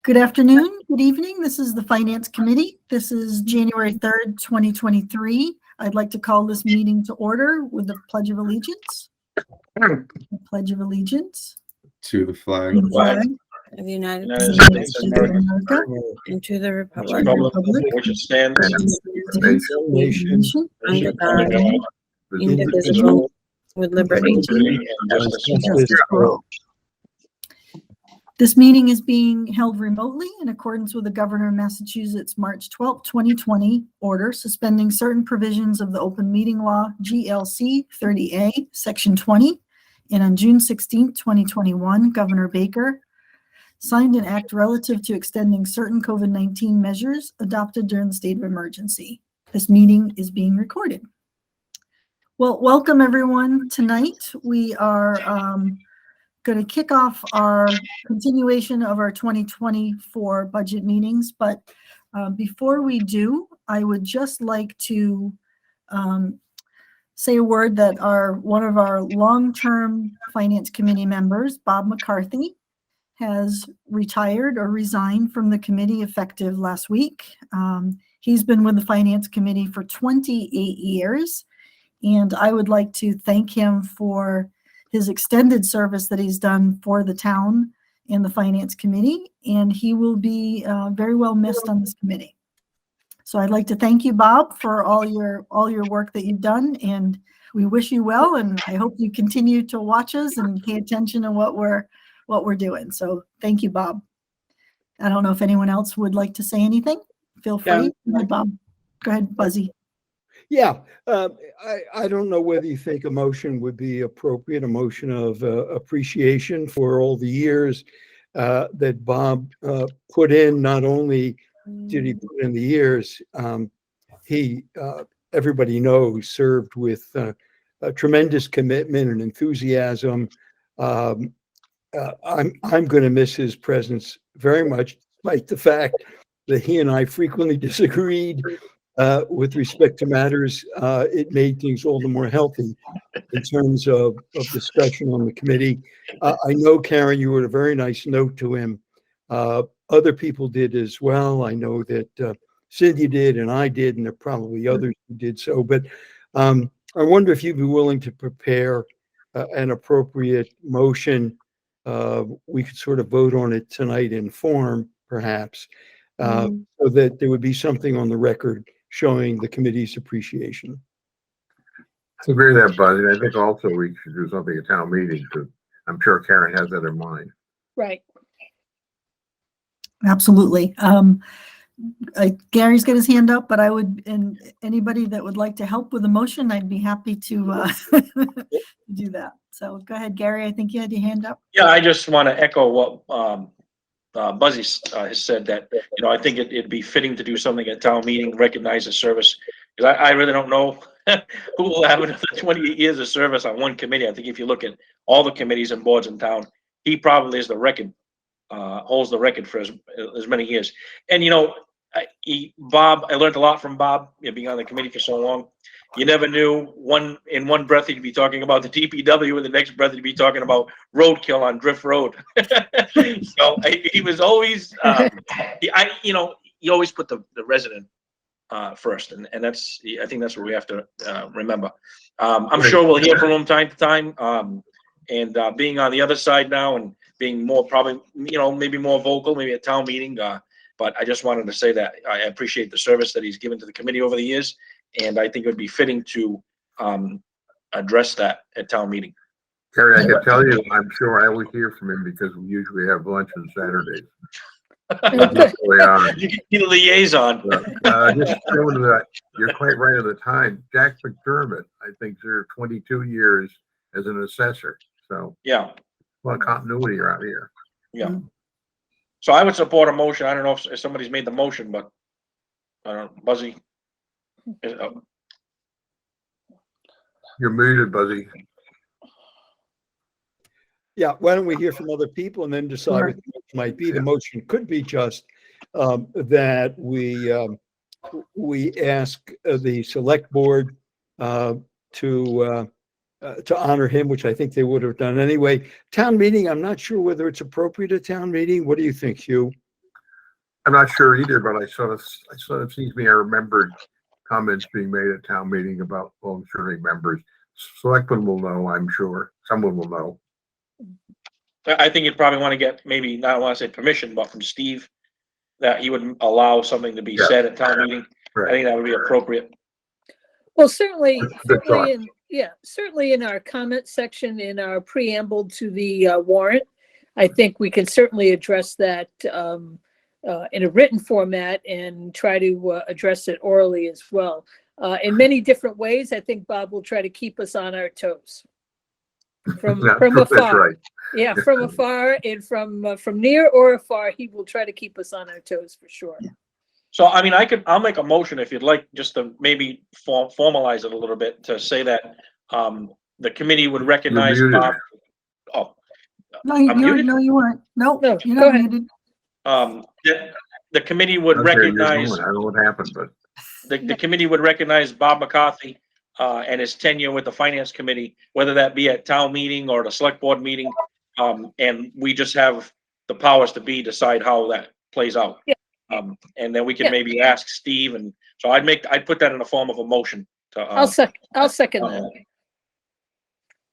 Good afternoon, good evening. This is the Finance Committee. This is January 3rd, 2023. I'd like to call this meeting to order with the Pledge of Allegiance. The Pledge of Allegiance. To the flag To the flag of the United States States of America, and to the republic Republic, which it stands, nation, under God, indivisible, with liberty and justice. justice for all. This meeting is being held remotely in accordance with the Governor of Massachusetts March 12, 2020 order suspending certain provisions of the Open Meeting Law GLC 30A, Section 20. And on June 16, 2021, Governor Baker signed an act relative to extending certain COVID-19 measures adopted during the state of emergency. This meeting is being recorded. Well, welcome everyone. Tonight we are going to kick off our continuation of our 2024 budget meetings. But before we do, I would just like to say a word that one of our long-term Finance Committee members, Bob McCarthy, has retired or resigned from the committee effective last week. He's been with the Finance Committee for 28 years, and I would like to thank him for his extended service that he's done for the town and the Finance Committee, and he will be very well missed on this committee. So I'd like to thank you, Bob, for all your work that you've done, and we wish you well, and I hope you continue to watch us and pay attention to what we're doing. So thank you, Bob. I don't know if anyone else would like to say anything. Feel free. Yeah. Go ahead, Bob. Go ahead, Buzzy. Yeah, I don't know whether you think a motion would be appropriate, a motion of appreciation for all the years that Bob put in. Not only did he put in the years, he, everybody knows, served with a tremendous commitment and enthusiasm. I'm going to miss his presence very much, despite the fact that he and I frequently disagreed with respect to matters. It made things all the more healthy in terms of discussion on the committee. I know, Karen, you wrote a very nice note to him. Other people did as well. I know that Cindy did and I did, and there are probably others who did so. But I wonder if you'd be willing to prepare an appropriate motion. We could sort of vote on it tonight in form, perhaps, so that there would be something on the record showing the committee's appreciation. I agree with that, Buzz. I think also we should do something at town meeting, because I'm sure Karen has that in mind. Right. Absolutely. Gary's got his hand up, but and anybody that would like to help with the motion, I'd be happy to do that. So go ahead, Gary. I think you had your hand up. Yeah, I just want to echo what Buzzy has said, that, I think it'd be fitting to do something at town meeting, recognize the service, because I really don't know who will have another 28 years of service on one committee. I think if you look at all the committees and boards in town, he probably is the record, holds the record for as many years. And, Bob, I learned a lot from Bob, being on the committee for so long. You never knew, in one breath he'd be talking about the DPW, and the next breath he'd be talking about roadkill on Drift Road. So he was always, he always put the resident first, and that's, I think that's what we have to remember. I'm sure we'll hear from him time to time, and being on the other side now and being more probably, maybe more vocal, maybe at town meeting. But I just wanted to say that I appreciate the service that he's given to the committee over the years. And I think it would be fitting to address that at town meeting. Kerry, I can tell you, I'm sure I always hear from him, because we usually have lunch on Saturdays. You can be the liaison. Just showing that you're quite right at the time. Jack McDermott, I think, served 22 years as an assessor. So yeah, a lot of continuity around here. Yeah. So I would support a motion. I don't know if somebody's made the motion, but I don't know, Buzzy. You're muted, Buzzy. Yeah, why don't we hear from other people and then decide what the motion might be? The motion could be just that we ask the select board to honor him, which I think they would have done anyway. Town meeting, I'm not sure whether it's appropriate at town meeting. What do you think, Hugh? I'm not sure either, but I sort of seems to me I remembered comments being made at town meeting about long serving members. Selectmen will know, I'm sure. Someone will know. I think you'd probably want to get, maybe, not want to say permission, but from Steve, that he would allow something to be Yeah. said at town meeting. I Right. think that would be appropriate. Well, certainly, Good thought. certainly in our comment section, in our preamble to the warrant, I think we can certainly address that in a written format and try to address it orally as well. In many different ways, I think Bob will try to keep us on our toes. From That's afar, right. yeah, from afar and from near or afar, he will try to keep us on our toes for sure. So, I mean, I'll make a motion if you'd like, just to maybe formalize it a little bit, to say that, the committee would recognize You're muted. Bob. Oh, No, I'm you muted? no, you weren't. No, No, you're go not ahead. muted. that the committee would Okay, you're recognize, going. I don't know what happened, but the committee would recognize Bob McCarthy, and his tenure with the finance committee, whether that be at town meeting or the select board meeting. And we just have the powers to be, decide how that plays out. Yeah. And then we can Yeah. maybe ask Steve, and so I'd put that in the form of a motion to, I'll second that.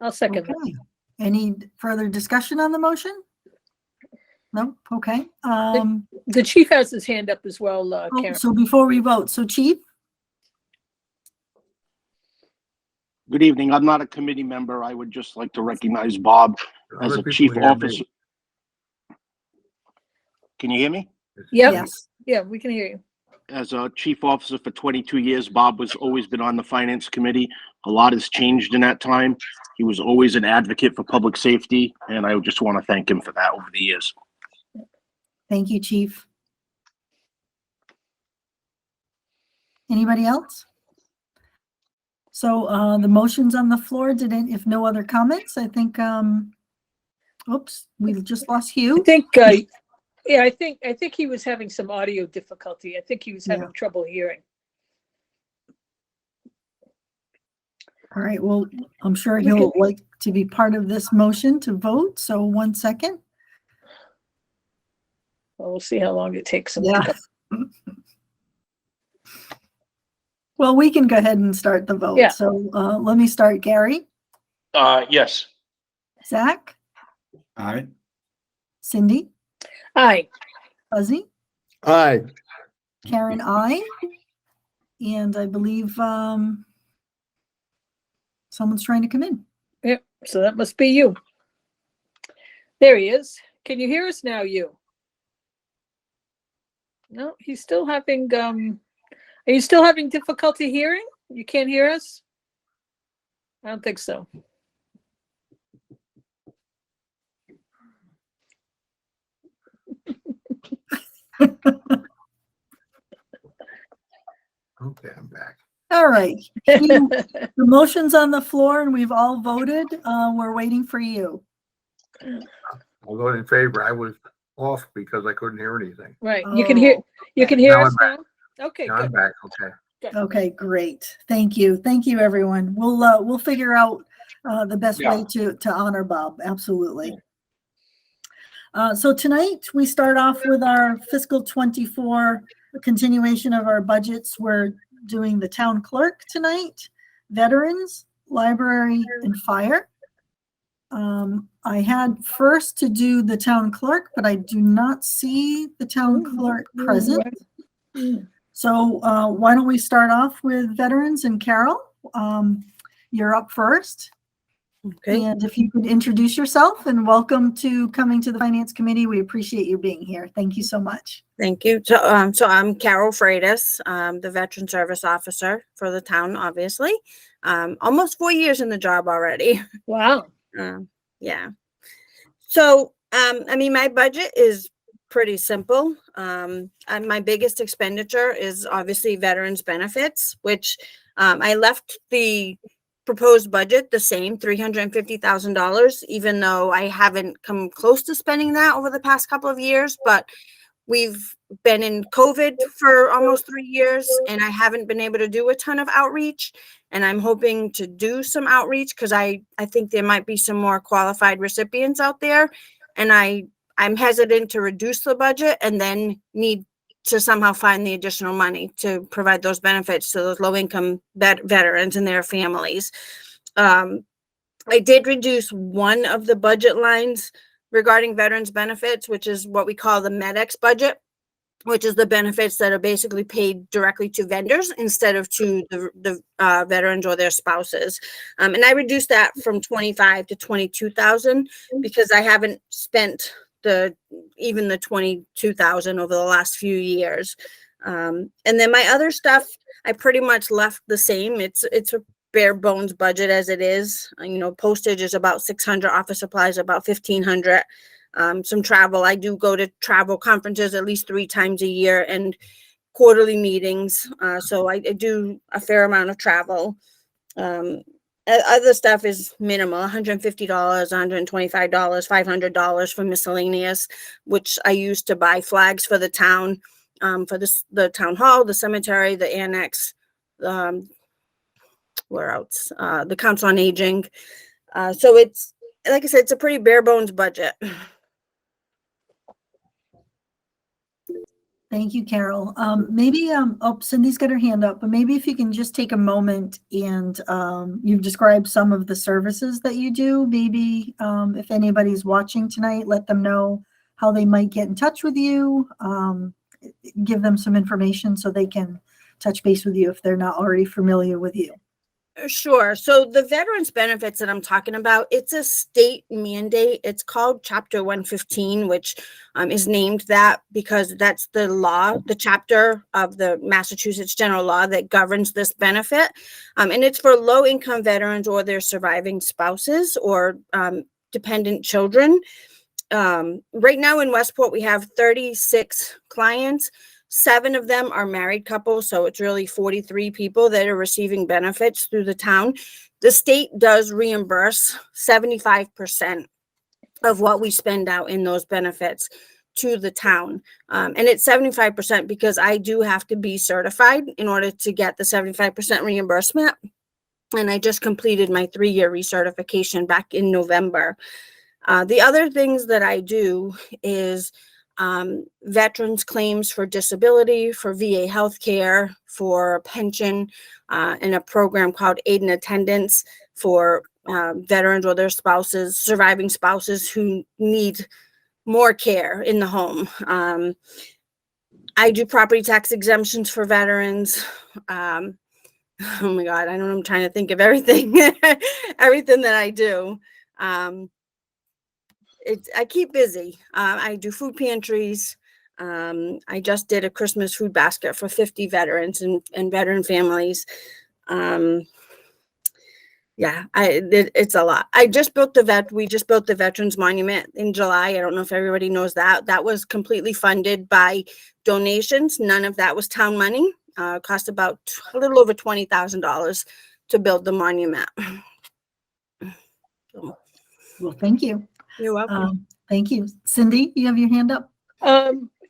I'll second that. Okay. Any further discussion on the motion? No? Okay. The chief has his hand up as well, Oh, Karen. so before we vote, so Chief, Good evening. I'm not a committee member. I would just like to recognize Bob as other a people chief hear me. officer. Can you hear me? Yep, yes. yeah, we can hear you. As a chief officer for 22 years, Bob was always been on the finance committee. A lot has changed in that time. He was always an advocate for public safety, and I just want to thank him for that over the years. Thank you, Chief. Anybody else? So the motion's on the floor. If no other comments, I think, oops, we just lost I Hugh. think, yeah, I think he was having some audio difficulty. I think he was having trouble hearing. All right, well, I'm sure he'll like to be part of this motion to vote. So 1 second. Well, we'll see how long it takes him. to Yeah. come. Well, we can go ahead and start the vote. Yeah. So let me start. Gary, yes. Zach, Aye. Cindy, Aye, Fuzzy, Aye. Karen, I. And I believe someone's trying to come in. yep, so that must be you. There he is. Can you hear us now, you? No, he's still having, are you still having difficulty hearing? You can't hear us? I don't think so. okay, I'm back. All right. Hugh, the motion's on the floor and we've all voted. We're waiting for you. I'll vote in favor. I was off because I couldn't hear anything. Right, you can hear Now us I'm now? Okay, Now I'm good. back, okay. Okay, great. Thank you. Thank you, everyone. We'll figure out the best way to honor Bob. Absolutely. So tonight we start off with our fiscal 24 continuation of our budgets. We're doing the town clerk tonight, veterans, library, and fire. I had first to do the town clerk, but I do not see the town clerk present. So why don't we start off with veterans, and Carol, you're up first. Okay, And if you could introduce yourself, and welcome to coming to the Finance Committee. We appreciate you being here. Thank you so much. thank you. So I'm Carol Freitas, the Veteran Service Officer for the town, obviously. Almost 4 years in the job already. Wow, Yeah. So, I mean, my budget is pretty simple. And my biggest expenditure is obviously veterans benefits, which I left the proposed budget the same, $350,000, even though I haven't come close to spending that over the past couple of years. But we've been in COVID for almost 3 years, and I haven't been able to do a ton of outreach. And I'm hoping to do some outreach because I think there might be some more qualified recipients out there. And I'm hesitant to reduce the budget and then need to somehow find the additional money to provide those benefits to those low-income veterans and their families. I did reduce one of the budget lines regarding veterans benefits, which is what we call the MedX budget, which is the benefits that are basically paid directly to vendors instead of to the veterans or their spouses. And I reduced that from 25 to 22,000 because I haven't spent even the 22,000 over the last few years. And then my other stuff, I pretty much left the same. It's a bare bones budget as it is. Postage is about 600, office supplies about 1,500. Some travel. I do go to travel conferences at least 3 times a year and quarterly meetings. So I do a fair amount of travel. Other stuff is minimal, $150, $125, $500 for miscellaneous, which I use to buy flags for the town, for the town hall, the cemetery, the annex, where else? The Council on Aging. So it's, like I said, it's a pretty bare bones budget. Thank you, Carol. Maybe, Cindy's got her hand up, but maybe if you can just take a moment and you've described some of the services that you do. Maybe if anybody's watching tonight, let them know how they might get in touch with you. Give them some information so they can touch base with you if they're not already familiar with you. Sure. So the veterans benefits that I'm talking about, it's a state mandate. It's called Chapter 115, which is named that because that's the law, the chapter of the Massachusetts general law that governs this benefit. And it's for low-income veterans or their surviving spouses or dependent children. Right now in Westport, we have 36 clients. 7 of them are married couples, so it's really 43 people that are receiving benefits through the town. The state does reimburse 75% of what we spend out in those benefits to the town. And it's 75% because I do have to be certified in order to get the 75% reimbursement. And I just completed my 3-year recertification back in November. The other things that I do is veterans claims for disability, for VA healthcare, for pension, and a program called Aid in Attendance for veterans or their spouses, surviving spouses who need more care in the home. I do property tax exemptions for veterans. Oh my God, I don't know, I'm trying to think of everything, everything that I do. I keep busy. I do food pantries. I just did a Christmas food basket for 50 veterans and veteran families. Yeah, it's a lot. We just built the Veterans Monument in July. I don't know if everybody knows that. That was completely funded by donations. None of that was town money. It cost about a little over $20,000 to build the monument. Well, thank you. You're welcome. Thank you. Cindy, you have your hand up?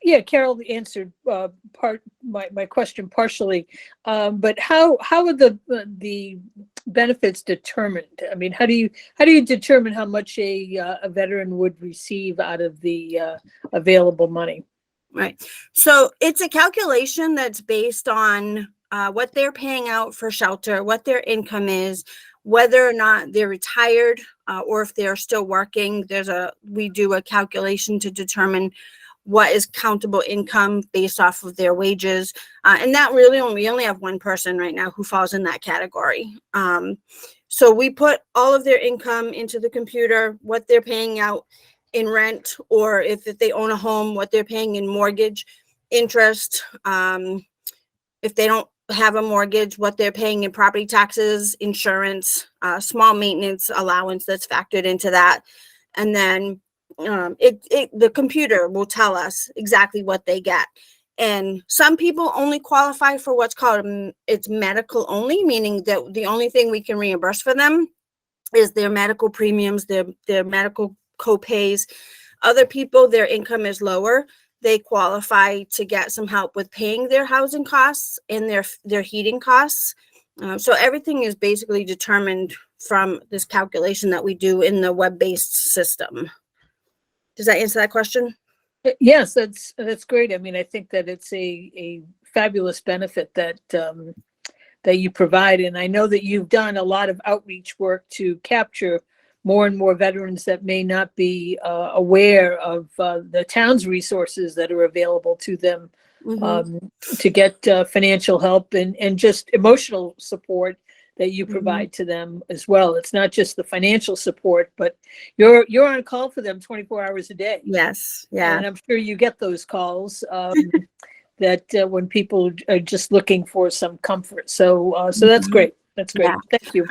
Yeah, Carol answered my question partially, but how are the benefits determined? I mean, how do you determine how much a veteran would receive out of the available money? Right. So it's a calculation that's based on what they're paying out for shelter, what their income is, whether or not they're retired or if they're still working. We do a calculation to determine what is countable income based off of their wages. And that really we only have one person right now who falls in that category. So we put all of their income into the computer, what they're paying out in rent, or if they own a home, what they're paying in mortgage, interest. If they don't have a mortgage, what they're paying in property taxes, insurance, small maintenance allowance that's factored into that. And then the computer will tell us exactly what they get. And some people only qualify for what's called it's medical only, meaning that the only thing we can reimburse for them is their medical premiums, their medical co-pays. Other people, their income is lower. They qualify to get some help with paying their housing costs and their heating costs. So everything is basically determined from this calculation that we do in the web-based system. Does that answer that question? Yes, that's great. I mean, I think that it's a fabulous benefit that that you provide, and I know that you've done a lot of outreach work to capture more and more veterans that may not be aware of the town's resources that are available to them to get financial help and just emotional support that you provide to them as well. It's not just the financial support, but you're on call for them 24 hours a day. Yes, yeah. And I'm sure you get those calls that when people are just looking for some comfort. So that's great. That's great. Yeah. Thank you.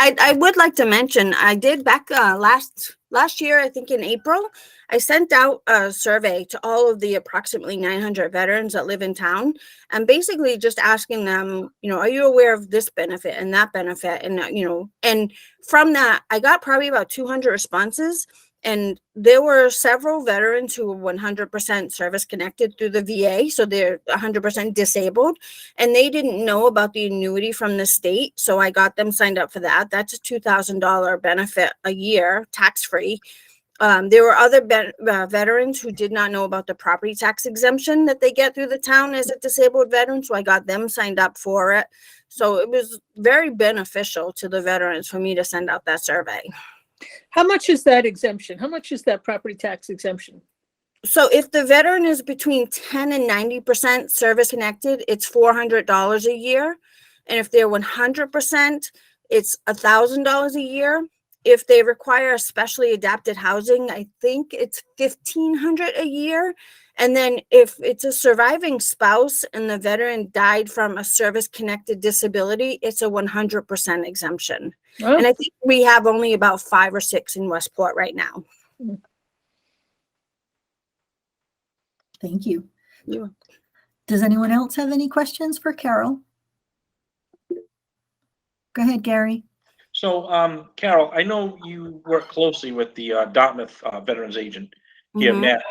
I would like to mention, I did back last year, I think in April, I sent out a survey to all of the approximately 900 veterans that live in town, and basically just asking them, are you aware of this benefit and that benefit? And, and from that, I got probably about 200 responses. And there were several veterans who were 100% service connected through the VA. So they're 100% disabled, and they didn't know about the annuity from the state. So I got them signed up for that. That's a $2,000 benefit a year, tax-free. There were other veterans who did not know about the property tax exemption that they get through the town as a disabled veteran. So I got them signed up for it. So it was very beneficial to the veterans for me to send out that survey. How much is that exemption? How much is that property tax exemption? So if the veteran is between 10 and 90% service connected, it's $400 a year. And if they're 100%, it's $1,000 a year. If they require specially adapted housing, I think it's $1,500 a year. And then if it's a surviving spouse and the veteran died from a service-connected disability, it's a 100% exemption. Oh. And I think we have only about 5 or 6 in Westport right now. Thank you. You're welcome. Does anyone else have any questions for Carol? Go ahead, Gary. So, Carol, I know you work closely with the Dartmouth Veterans Agent here, Mhm. Matt.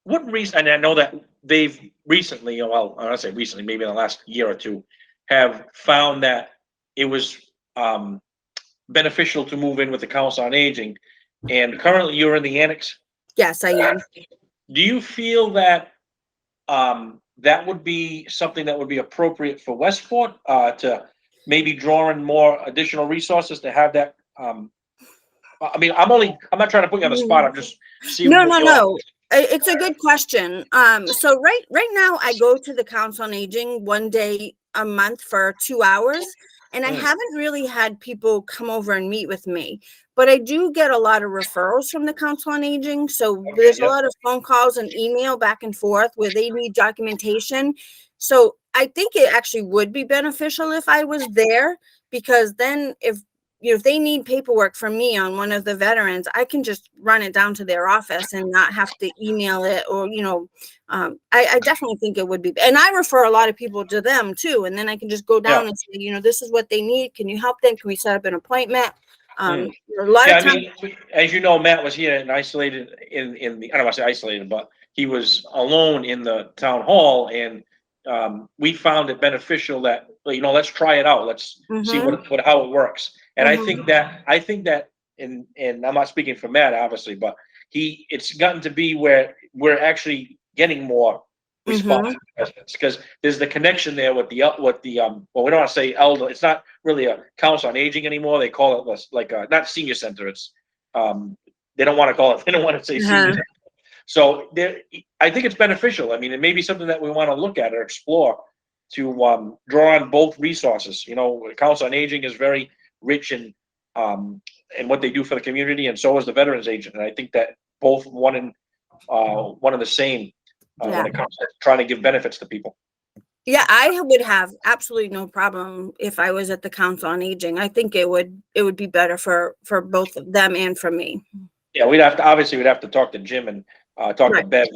What reason, and I know that they've recently, well, I don't say recently, maybe in the last year or two, have found that it was beneficial to move in with the Council on Aging, and currently you're in the annex. Yes, I am. Do you feel that that would be something that would be appropriate for Westport to maybe draw in more additional resources to have that? I mean, I'm not trying to put you on the spot. I'm just seeing. No. It's a good question. So right now I go to the Council on Aging 1 day a month for 2 hours, and I haven't really had people come over and meet with me, but I do get a lot of referrals from the Council on Aging. So there's a lot of phone calls and email back and forth where they need documentation. So I think it actually would be beneficial if I was there, because then if they need paperwork from me on one of the veterans, I can just run it down to their office and not have to email it. Or, I definitely think it would be. And I refer a lot of people to them too. And then I can just go down and say, this is what they need. Can you help them? Can we set up an appointment? A lot of times. I mean, as you know, Matt was here and isolated in the, I don't want to say isolated, but he was alone in the town hall, and we found it beneficial that, let's try it out. Let's see how it works. And I think that, and I'm not speaking for Matt, obviously, but it's gotten to be where we're actually getting more response because there's the connection there with the well, we don't want to say elder. It's not really a Council on Aging anymore. They call it like not senior center. It's they don't want to call it. They don't want to say senior center. So I think it's beneficial. I mean, it may be something that we want to look at or explore to draw on both resources. Council on Aging is very rich in what they do for the community, and so is the Veterans Agent. And I think that both one and the same when it comes to trying to give benefits to people. Yeah, I would have absolutely no problem if I was at the Council on Aging. I think it would be better for both of them and for me. Yeah, we'd have to talk to Jim and talk to Bev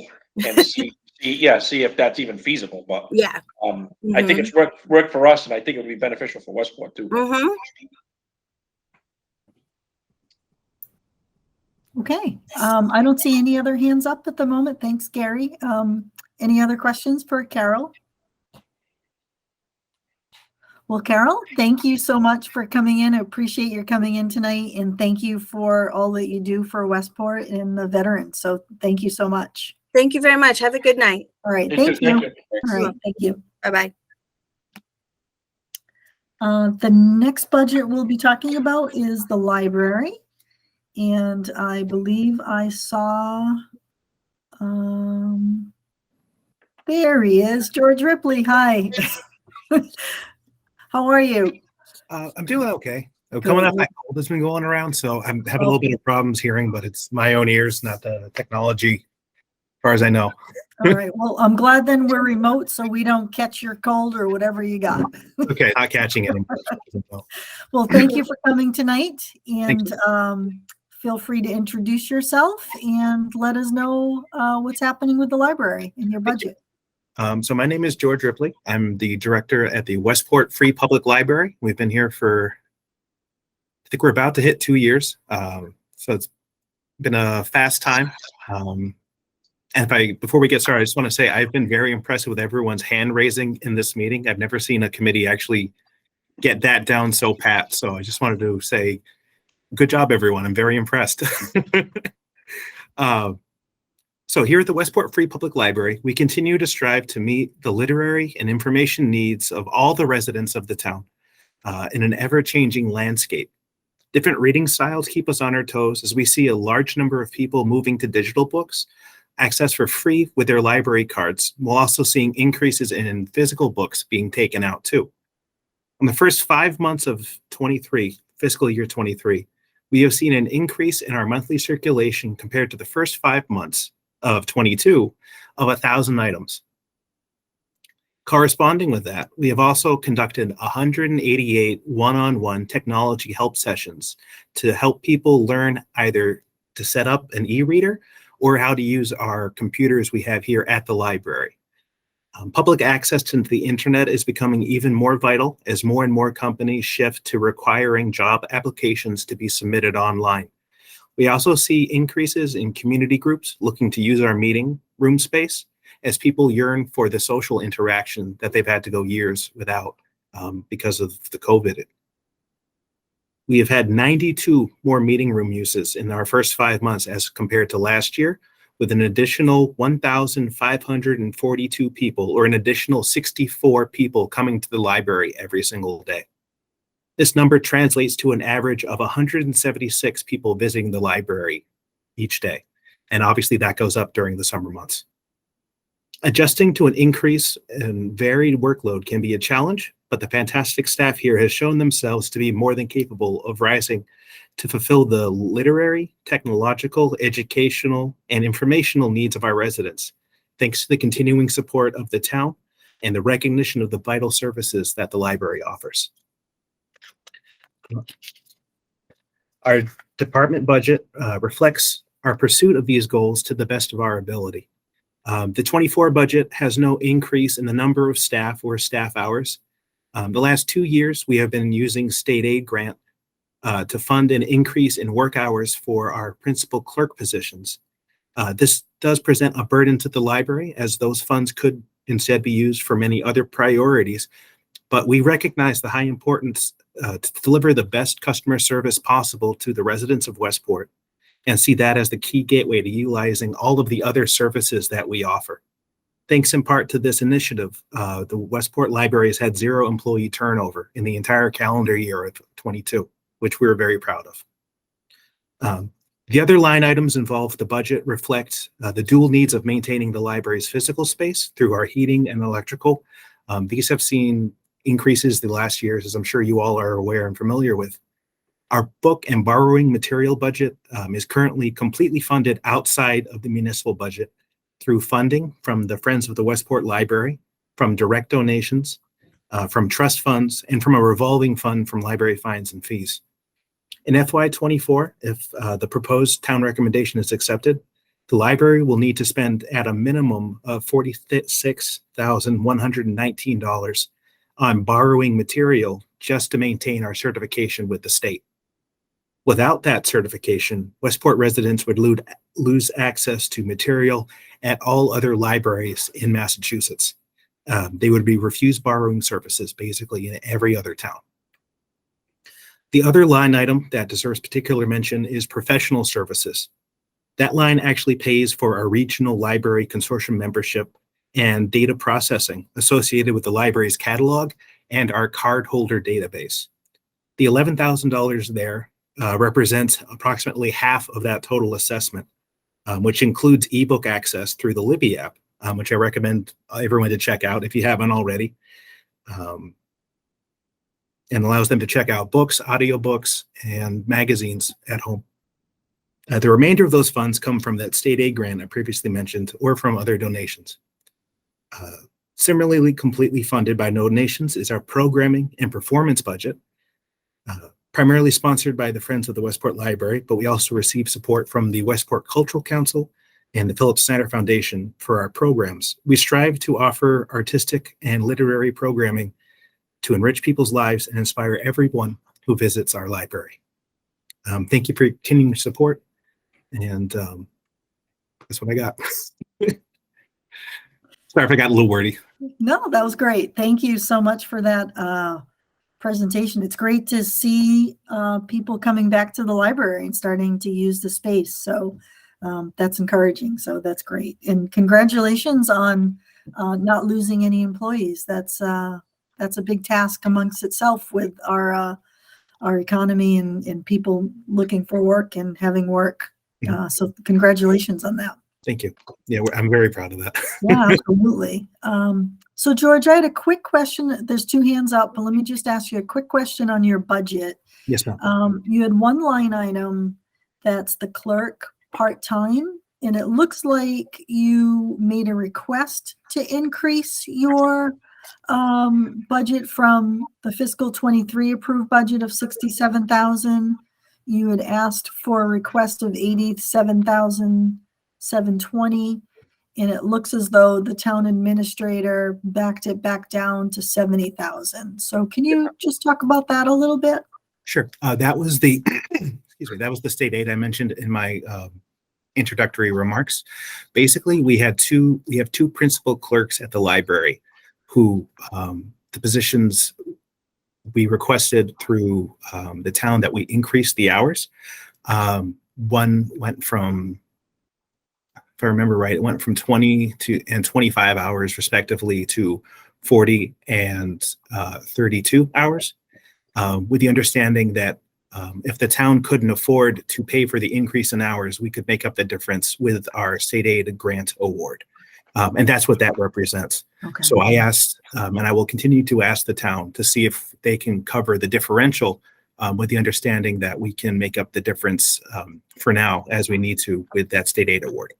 and see if that's even feasible. But I think it's worked for us, and I think it would be beneficial for Westport too. Okay. I don't see any other hands up at the moment. Thanks, Gary. Any other questions for Carol? Well, Carol, thank you so much for coming in. I appreciate your coming in tonight, and thank you for all that you do for Westport and the veterans. So thank you so much. Thank you very much. Have a good night. All right, thank you. All Thanks. right, thank you. Bye-bye. The next budget we'll be talking about is the library. And I believe I saw, there he is, George Ripley. Hi. How are you? I'm doing okay. I'm coming off that cold that's been going around, so I'm having a little bit of problems hearing, but it's my own ears, not the technology, as far as I know. All right. Well, I'm glad then we're remote so we don't catch your cold or whatever you got. Okay, not catching it. Well, thank you for coming tonight, and feel free to introduce yourself and let us know what's happening with the library and your budget. So my name is George Ripley. I'm the director at the Westport Free Public Library. We've been here for, I think we're about to hit 2 years. So it's been a fast time. And before we get started, I just want to say I've been very impressed with everyone's hand raising in this meeting. I've never seen a committee actually get that down so pat. So I just wanted to say, good job, everyone. I'm very impressed. So here at the Westport Free Public Library, we continue to strive to meet the literary and information needs of all the residents of the town in an ever-changing landscape. Different reading styles keep us on our toes as we see a large number of people moving to digital books, access for free with their library cards, while also seeing increases in physical books being taken out too. In the first 5 months of fiscal year 23, we have seen an increase in our monthly circulation compared to the first 5 months of 22 of 1,000 items. Corresponding with that, we have also conducted 188 one-on-one technology help sessions to help people learn either to set up an e-reader or how to use our computers we have here at the library. Public access to the internet is becoming even more vital as more and more companies shift to requiring job applications to be submitted online. We also see increases in community groups looking to use our meeting room space as people yearn for the social interaction that they've had to go years without because of the COVID. We have had 92 more meeting room uses in our first 5 months as compared to last year, with an additional 1,542 people, or an additional 64 people coming to the library every single day. This number translates to an average of 176 people visiting the library each day. And obviously that goes up during the summer months. Adjusting to an increase in varied workload can be a challenge, but the fantastic staff here has shown themselves to be more than capable of rising to fulfill the literary, technological, educational, and informational needs of our residents, thanks to the continuing support of the town and the recognition of the vital services that the library offers. Our department budget reflects our pursuit of these goals to the best of our ability. The 24 budget has no increase in the number of staff or staff hours. The last 2 years, we have been using state aid grant to fund an increase in work hours for our principal clerk positions. This does present a burden to the library, as those funds could instead be used for many other priorities, but we recognize the high importance to deliver the best customer service possible to the residents of Westport, and see that as the key gateway to utilizing all of the other services that we offer. Thanks in part to this initiative, the Westport Library has had 0 employee turnover in the entire calendar year of 22, which we're very proud of. The other line items involved the budget reflect the dual needs of maintaining the library's physical space through our heating and electrical. These have seen increases the last years, as I'm sure you all are aware and familiar with. Our book and borrowing material budget is currently completely funded outside of the municipal budget through funding from the Friends of the Westport Library, from direct donations, from trust funds, and from a revolving fund from library fines and fees. In FY24, if the proposed town recommendation is accepted, the library will need to spend at a minimum of $46,119 on borrowing material just to maintain our certification with the state. Without that certification, Westport residents would lose access to material at all other libraries in Massachusetts. They would be refused borrowing services basically in every other town. The other line item that deserves particular mention is professional services. That line actually pays for our regional library consortium membership and data processing associated with the library's catalog and our cardholder database. The $11,000 there represents approximately half of that total assessment, which includes ebook access through the Libby app, which I recommend everyone to check out if you haven't already, and allows them to check out books, audiobooks, and magazines at home. The remainder of those funds come from that state aid grant I previously mentioned or from other donations. Similarly, completely funded by donations is our programming and performance budget, primarily sponsored by the Friends of the Westport Library, but we also receive support from the Westport Cultural Council and the Phillips Snyder Foundation for our programs. We strive to offer artistic and literary programming to enrich people's lives and inspire everyone who visits our library. Thank you for your continuing support, and that's what I got. Sorry if I got a little wordy. No, that was great. Thank you so much for that presentation. It's great to see people coming back to the library and starting to use the space. So that's encouraging. So that's great. And congratulations on not losing any employees. That's a big task amongst itself with our economy and people looking for work and having work. So congratulations on that. Thank you. Yeah, I'm very proud of that. Yeah, absolutely. So George, I had a quick question. There's two hands up, but let me just ask you a quick question on your budget. Yes, ma'am. You had one line item that's the clerk part-time, and it looks like you made a request to increase your budget from the fiscal 23 approved budget of 67,000. You had asked for a request of 87,720, and it looks as though the town administrator backed it back down to 70,000. So can you just talk about that a little bit? Sure. That was the excuse me. That was the state aid I mentioned in my introductory remarks. Basically, we have two principal clerks at the library who the positions we requested through the town that we increased the hours. One went from, if I remember right, it went from 20 and 25 hours respectively to 40 and 32 hours, with the understanding that if the town couldn't afford to pay for the increase in hours, we could make up the difference with our state aid grant award. And that's what that represents. Okay. So I asked, and I will continue to ask the town to see if they can cover the differential with the understanding that we can make up the difference for now as we need to with that state aid award.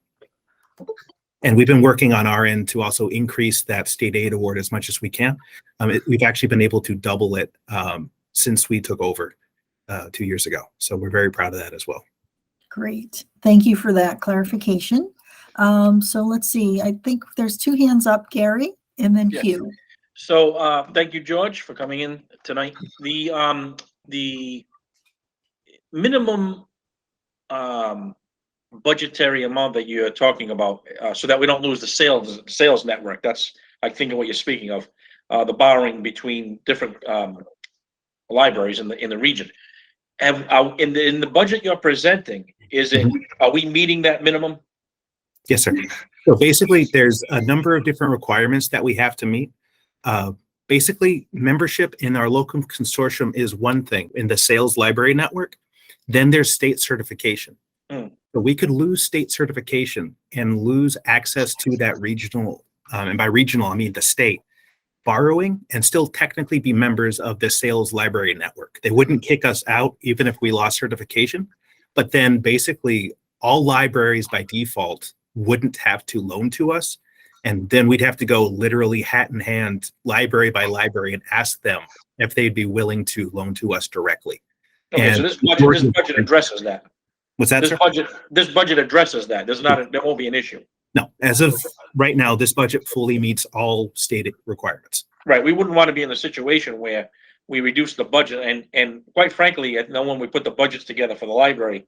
And we've been working on our end to also increase that state aid award as much as we can. We've actually been able to double it since we took over 2 years ago. So we're very proud of that as well. Great. Thank you for that clarification. So let's see. I think there's two hands up, Gary, and then Yes. Hugh. So thank you, George, for coming in tonight. The minimum budgetary amount that you're talking about, so that we don't lose the sales network. That's, I think, what you're speaking of, the borrowing between different libraries in the region. And in the budget you're presenting, are we meeting that minimum? Yes, sir. So basically, there's a number of different requirements that we have to meet. Basically, membership in our local consortium is one thing in the sales library network. Then there's state certification. So we could lose state certification and lose access to that regional, and by regional, I mean the state, borrowing and still technically be members of the sales library network. They wouldn't kick us out even if we lost certification. But then basically all libraries by default wouldn't have to loan to us. And then we'd have to go literally hat in hand, library by library, and ask them if they'd be willing to loan to us directly. Okay, so And this budget addresses that. What's that, sir? This budget addresses that. There won't be an issue. No, as of right now, this budget fully meets all stated requirements. Right. We wouldn't want to be in a situation where we reduce the budget, and quite frankly, when we put the budgets together for the library,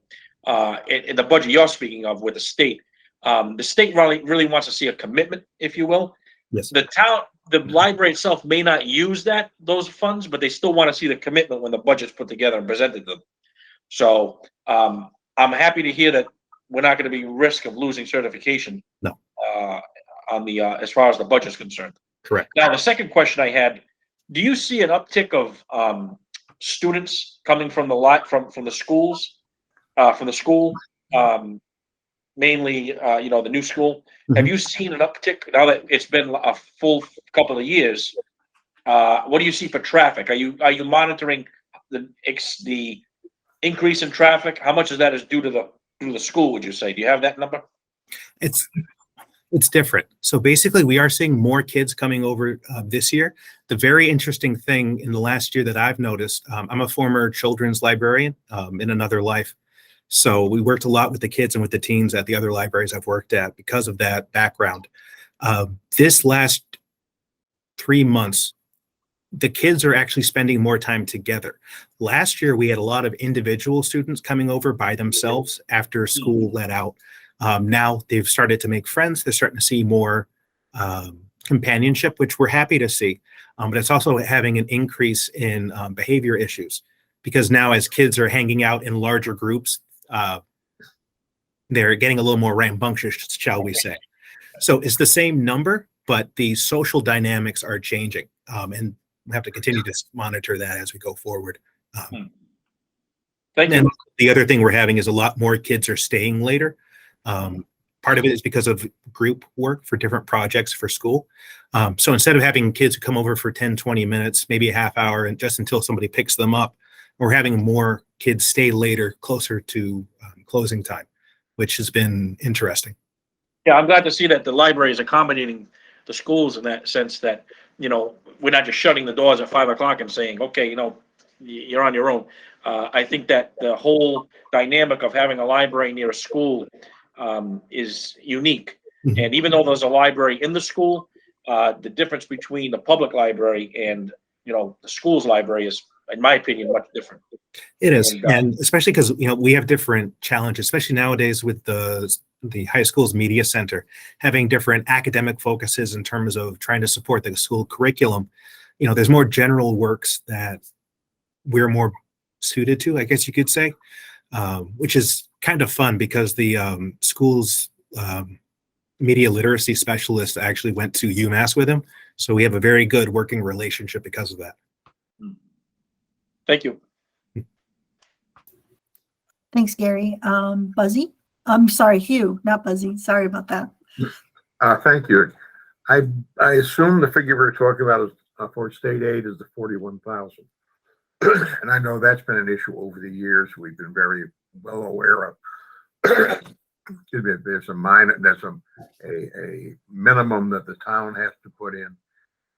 in the budget you're speaking of with the state really wants to see a commitment, if you will. Yes. The town, the library itself may not use those funds, but they still want to see the commitment when the budget's put together and presented to them. So, I'm happy to hear that we're not going to be risk of losing certification. No. On the, as far as the budget's concerned. Correct. Now, the second question I had, do you see an uptick of, students coming from from the schools, from the school, mainly, the new school? Have you seen an uptick now that it's been a full couple of years? What do you see for traffic? Are you monitoring the increase in traffic? How much of that is due to the school, would you say? Do you have that number? It's different. So basically, we are seeing more kids coming over this year. The very interesting thing in the last year that I've noticed, I'm a former children's librarian in another life. So we worked a lot with the kids and with the teens at the other libraries I've worked at because of that background. This last 3 months, the kids are actually spending more time together. Last year, we had a lot of individual students coming over by themselves after school let out. Now they've started to make friends. They're starting to see more companionship, which we're happy to see. But it's also having an increase in behavior issues because now as kids are hanging out in larger groups, they're getting a little more rambunctious, shall we say. So it's the same number, but the social dynamics are changing. And we have to continue to monitor that as we go forward. Thank you. And the other thing we're having is a lot more kids are staying later. Part of it is because of group work for different projects for school. So instead of having kids who come over for 10, 20 minutes, maybe a half hour, and just until somebody picks them up, we're having more kids stay later, closer to closing time, which has been interesting. Yeah, I'm glad to see that the library is accommodating the schools in that sense that, we're not just shutting the doors at 5 o'clock and saying, okay, you're on your own. I think that the whole dynamic of having a library near a school is unique. Mhm. And even though there's a library in the school, the difference between the public library and, the school's library is, in my opinion, much different. It is, And, and especially because we have different challenges, especially nowadays with the high school's media center having different academic focuses in terms of trying to support the school curriculum. There's more general works that we're more suited to, I guess you could say, which is kind of fun because the school's media literacy specialist actually went to UMass with him, so we have a very good working relationship because of that. Thank you. Thanks, Gary. Buzzy? I'm sorry, Hugh, not Buzzy. Sorry about that. Thank you. I assume the figure we're talking about is for state aid is the 41,000. And I know that's been an issue over the years. We've been very well aware of. Excuse me, there's a minimum that the town has to put in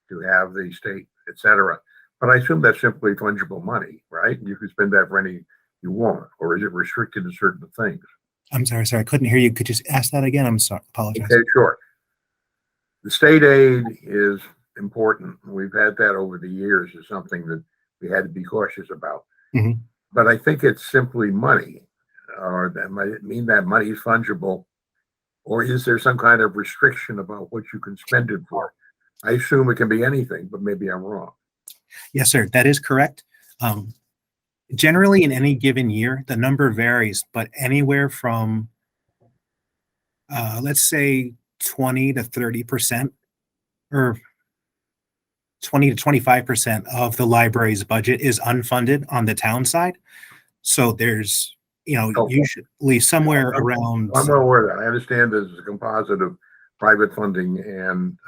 to have the state, et cetera. But I assume that's simply fungible money, right? You can spend that for any you want, or is it restricted to certain things? I'm sorry, I couldn't hear you. Could you ask that again? I'm sorry, apologize. Okay, sure. The state aid is important. We've had that over the years as something that we had to be cautious about. Mhm. But I think it's simply money, or that might mean that money is fungible, or is there some kind of restriction about what you can spend it for? I assume it can be anything, but maybe I'm wrong. Yes, sir, that is correct. Generally, in any given year, the number varies, but anywhere from, let's say, 20 to 30%, or 20 to 25% of the library's budget is unfunded on the town side. So there's, usually somewhere around. I'm well aware of that. I understand there's a composite of private funding and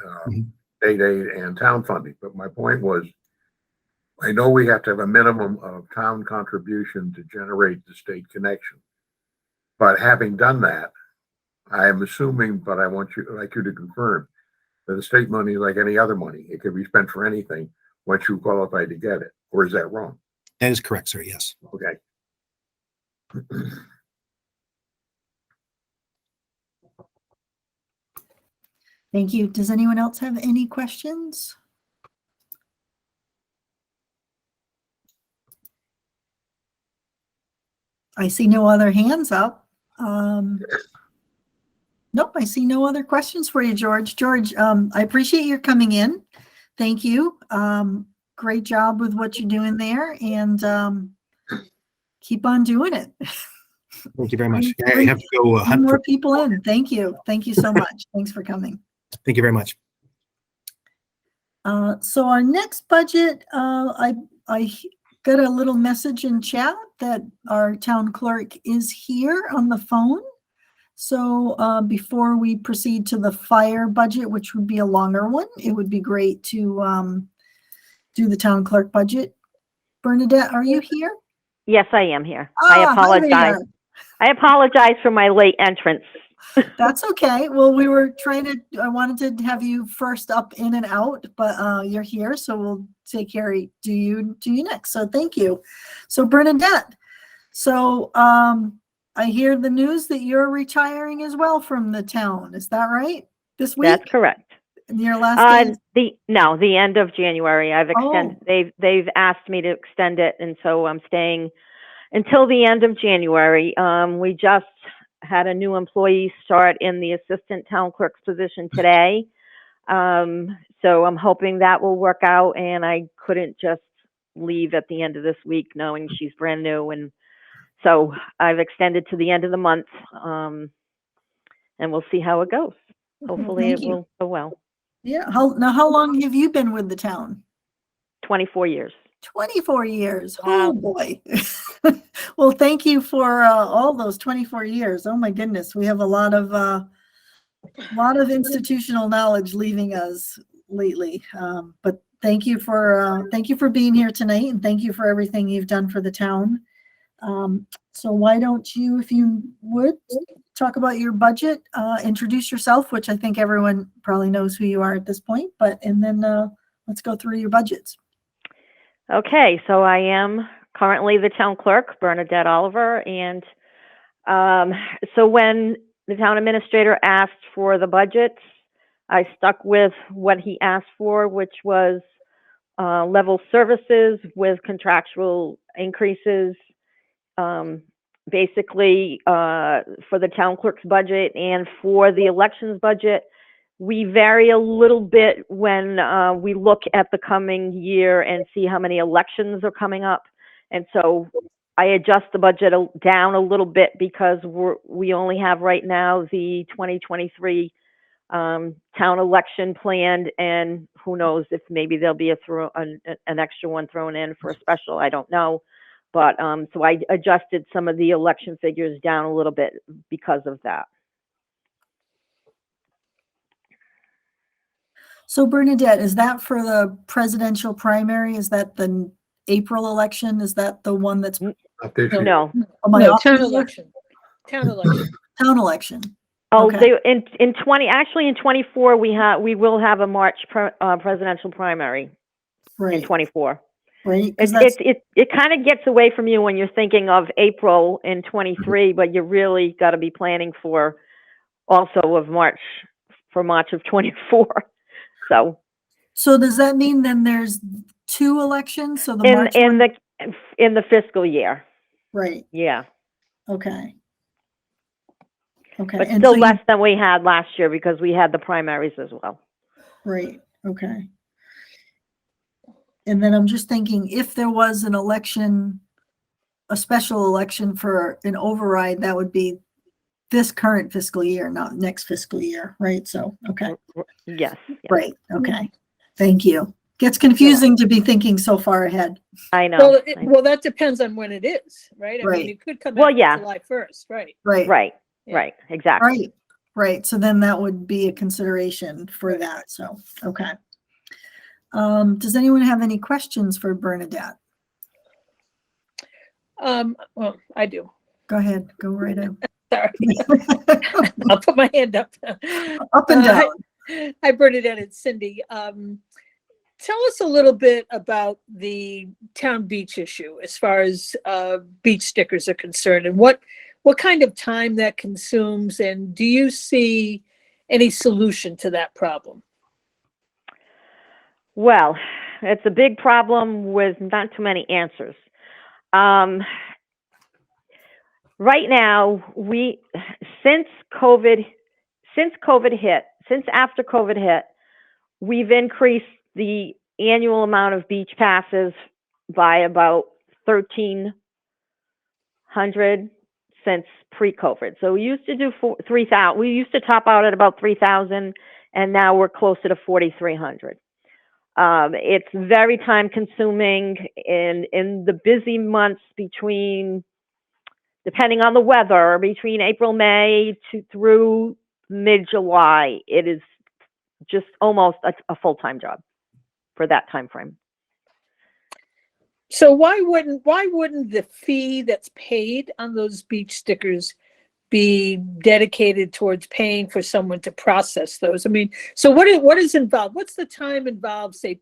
state aid and town funding. But my point was, I know we have to have a minimum of town contribution to generate the state connection. But having done that, I am assuming, but I want you to confirm that the state money, like any other money, it can be spent for anything once you qualify to get it. Or is that wrong? That is correct, sir. Yes. Okay. Thank you. Does anyone else have any questions? I see no other hands up. Nope, I see no other questions for you, George. George, I appreciate your coming in. thank you. Great job with what you're doing there, and keep on doing it. Thank you very much. I Bring- have to go Bring hunt more for. people in. Thank you. Thank you so much. Thanks for coming. Thank you very much. So our next budget, I got a little message in chat that our town clerk is here on the phone. So before we proceed to the fire budget, which would be a longer one, it would be great to do the town clerk budget. Bernadette, are you here? Yes, I am here. Ah, I hi apologize. there. I apologize for my late entrance. That's okay. Well, we were I wanted to have you first up in and out, but you're here, so we'll take care of do you next. So thank you. So Bernadette, so I hear the news that you're retiring as well from the town. Is that right? This week? That's correct. Your last day? The end of January. I've extended. Oh. They've asked me to extend it, and so I'm staying until the end of January. We just had a new employee start in the assistant town clerk's position today. So I'm hoping that will work out, and I couldn't just leave at the end of this week knowing she's brand new. And so I've extended to the end of the month, and we'll see how it goes. Hopefully Thank it you. will go well. Yeah. How long have you been with the town? 24 years. 24 years. Wow. Oh boy. Well, thank you for all those 24 years. Oh my goodness. We have a lot of institutional knowledge leaving us lately. But thank you for being here tonight, and thank you for everything you've done for the town. So why don't you, if you would, talk about your budget, introduce yourself, which I think everyone probably knows who you are at this point, and then let's go through your budgets. Okay, so I am currently the town clerk, Bernadette Oliver, and so when the town administrator asked for the budgets, I stuck with what he asked for, which was level services with contractual increases, basically for the town clerk's budget and for the elections budget. We vary a little bit when we look at the coming year and see how many elections are coming up. And so I adjust the budget down a little bit because we only have right now the 2023 town election planned, and who knows if maybe there'll be an extra one thrown in for a special, I don't know. But so I adjusted some of the election figures down a little bit because of that. So Bernadette, is that for the presidential primary? Is that the April election? Is that the one that's Not this year. No. oh, my No, office town is there? election. Town election. Town election. Oh, Okay. in 24 we will have a March presidential primary in Right. 24. Right. 'Cause that's- It kind of gets away from you when you're thinking of April in 23, but you really got to be planning for also of March of 24. So does that mean then there's two elections? So the in March one- in the fiscal year, right. yeah, Okay. Okay. but And still so you- less than we had last year because we had the primaries as well. Right. Okay. And then I'm just thinking, if there was an election, a special election for an override, that would be this current fiscal year, not next fiscal year, right? So, okay, Yes, right, okay. Thank you. Gets confusing to be thinking so far ahead. I know. Well, well, that depends on when it is, right? I Right. mean, it could come Well, out yeah. July 1st, right? Right, Right, Yeah. right, exactly. right, right. So then that would be a consideration for that. So, okay. Does anyone have any questions for Bernadette? Well, I do. Go ahead, go right ahead. Sorry. I'll put my hand up. Up and down. Hi, Bernadette and Cindy. Tell us a little bit about the town beach issue as far as beach stickers are concerned, and what kind of time that consumes, and do you see any solution to that problem? Well, it's a big problem with not too many answers. Right now, since after COVID hit, we've increased the annual amount of beach passes by about 1,300 since pre-COVID. So we used to do 3,000. We used to top out at about 3,000, and now we're closer to 4,300. It's very time consuming in the busy months between, depending on the weather, between April, May through mid-July. It is just almost a full-time job for that time frame. So why wouldn't the fee that's paid on those beach stickers be dedicated towards paying for someone to process those? I mean, so what is involved? What's the time involved, say,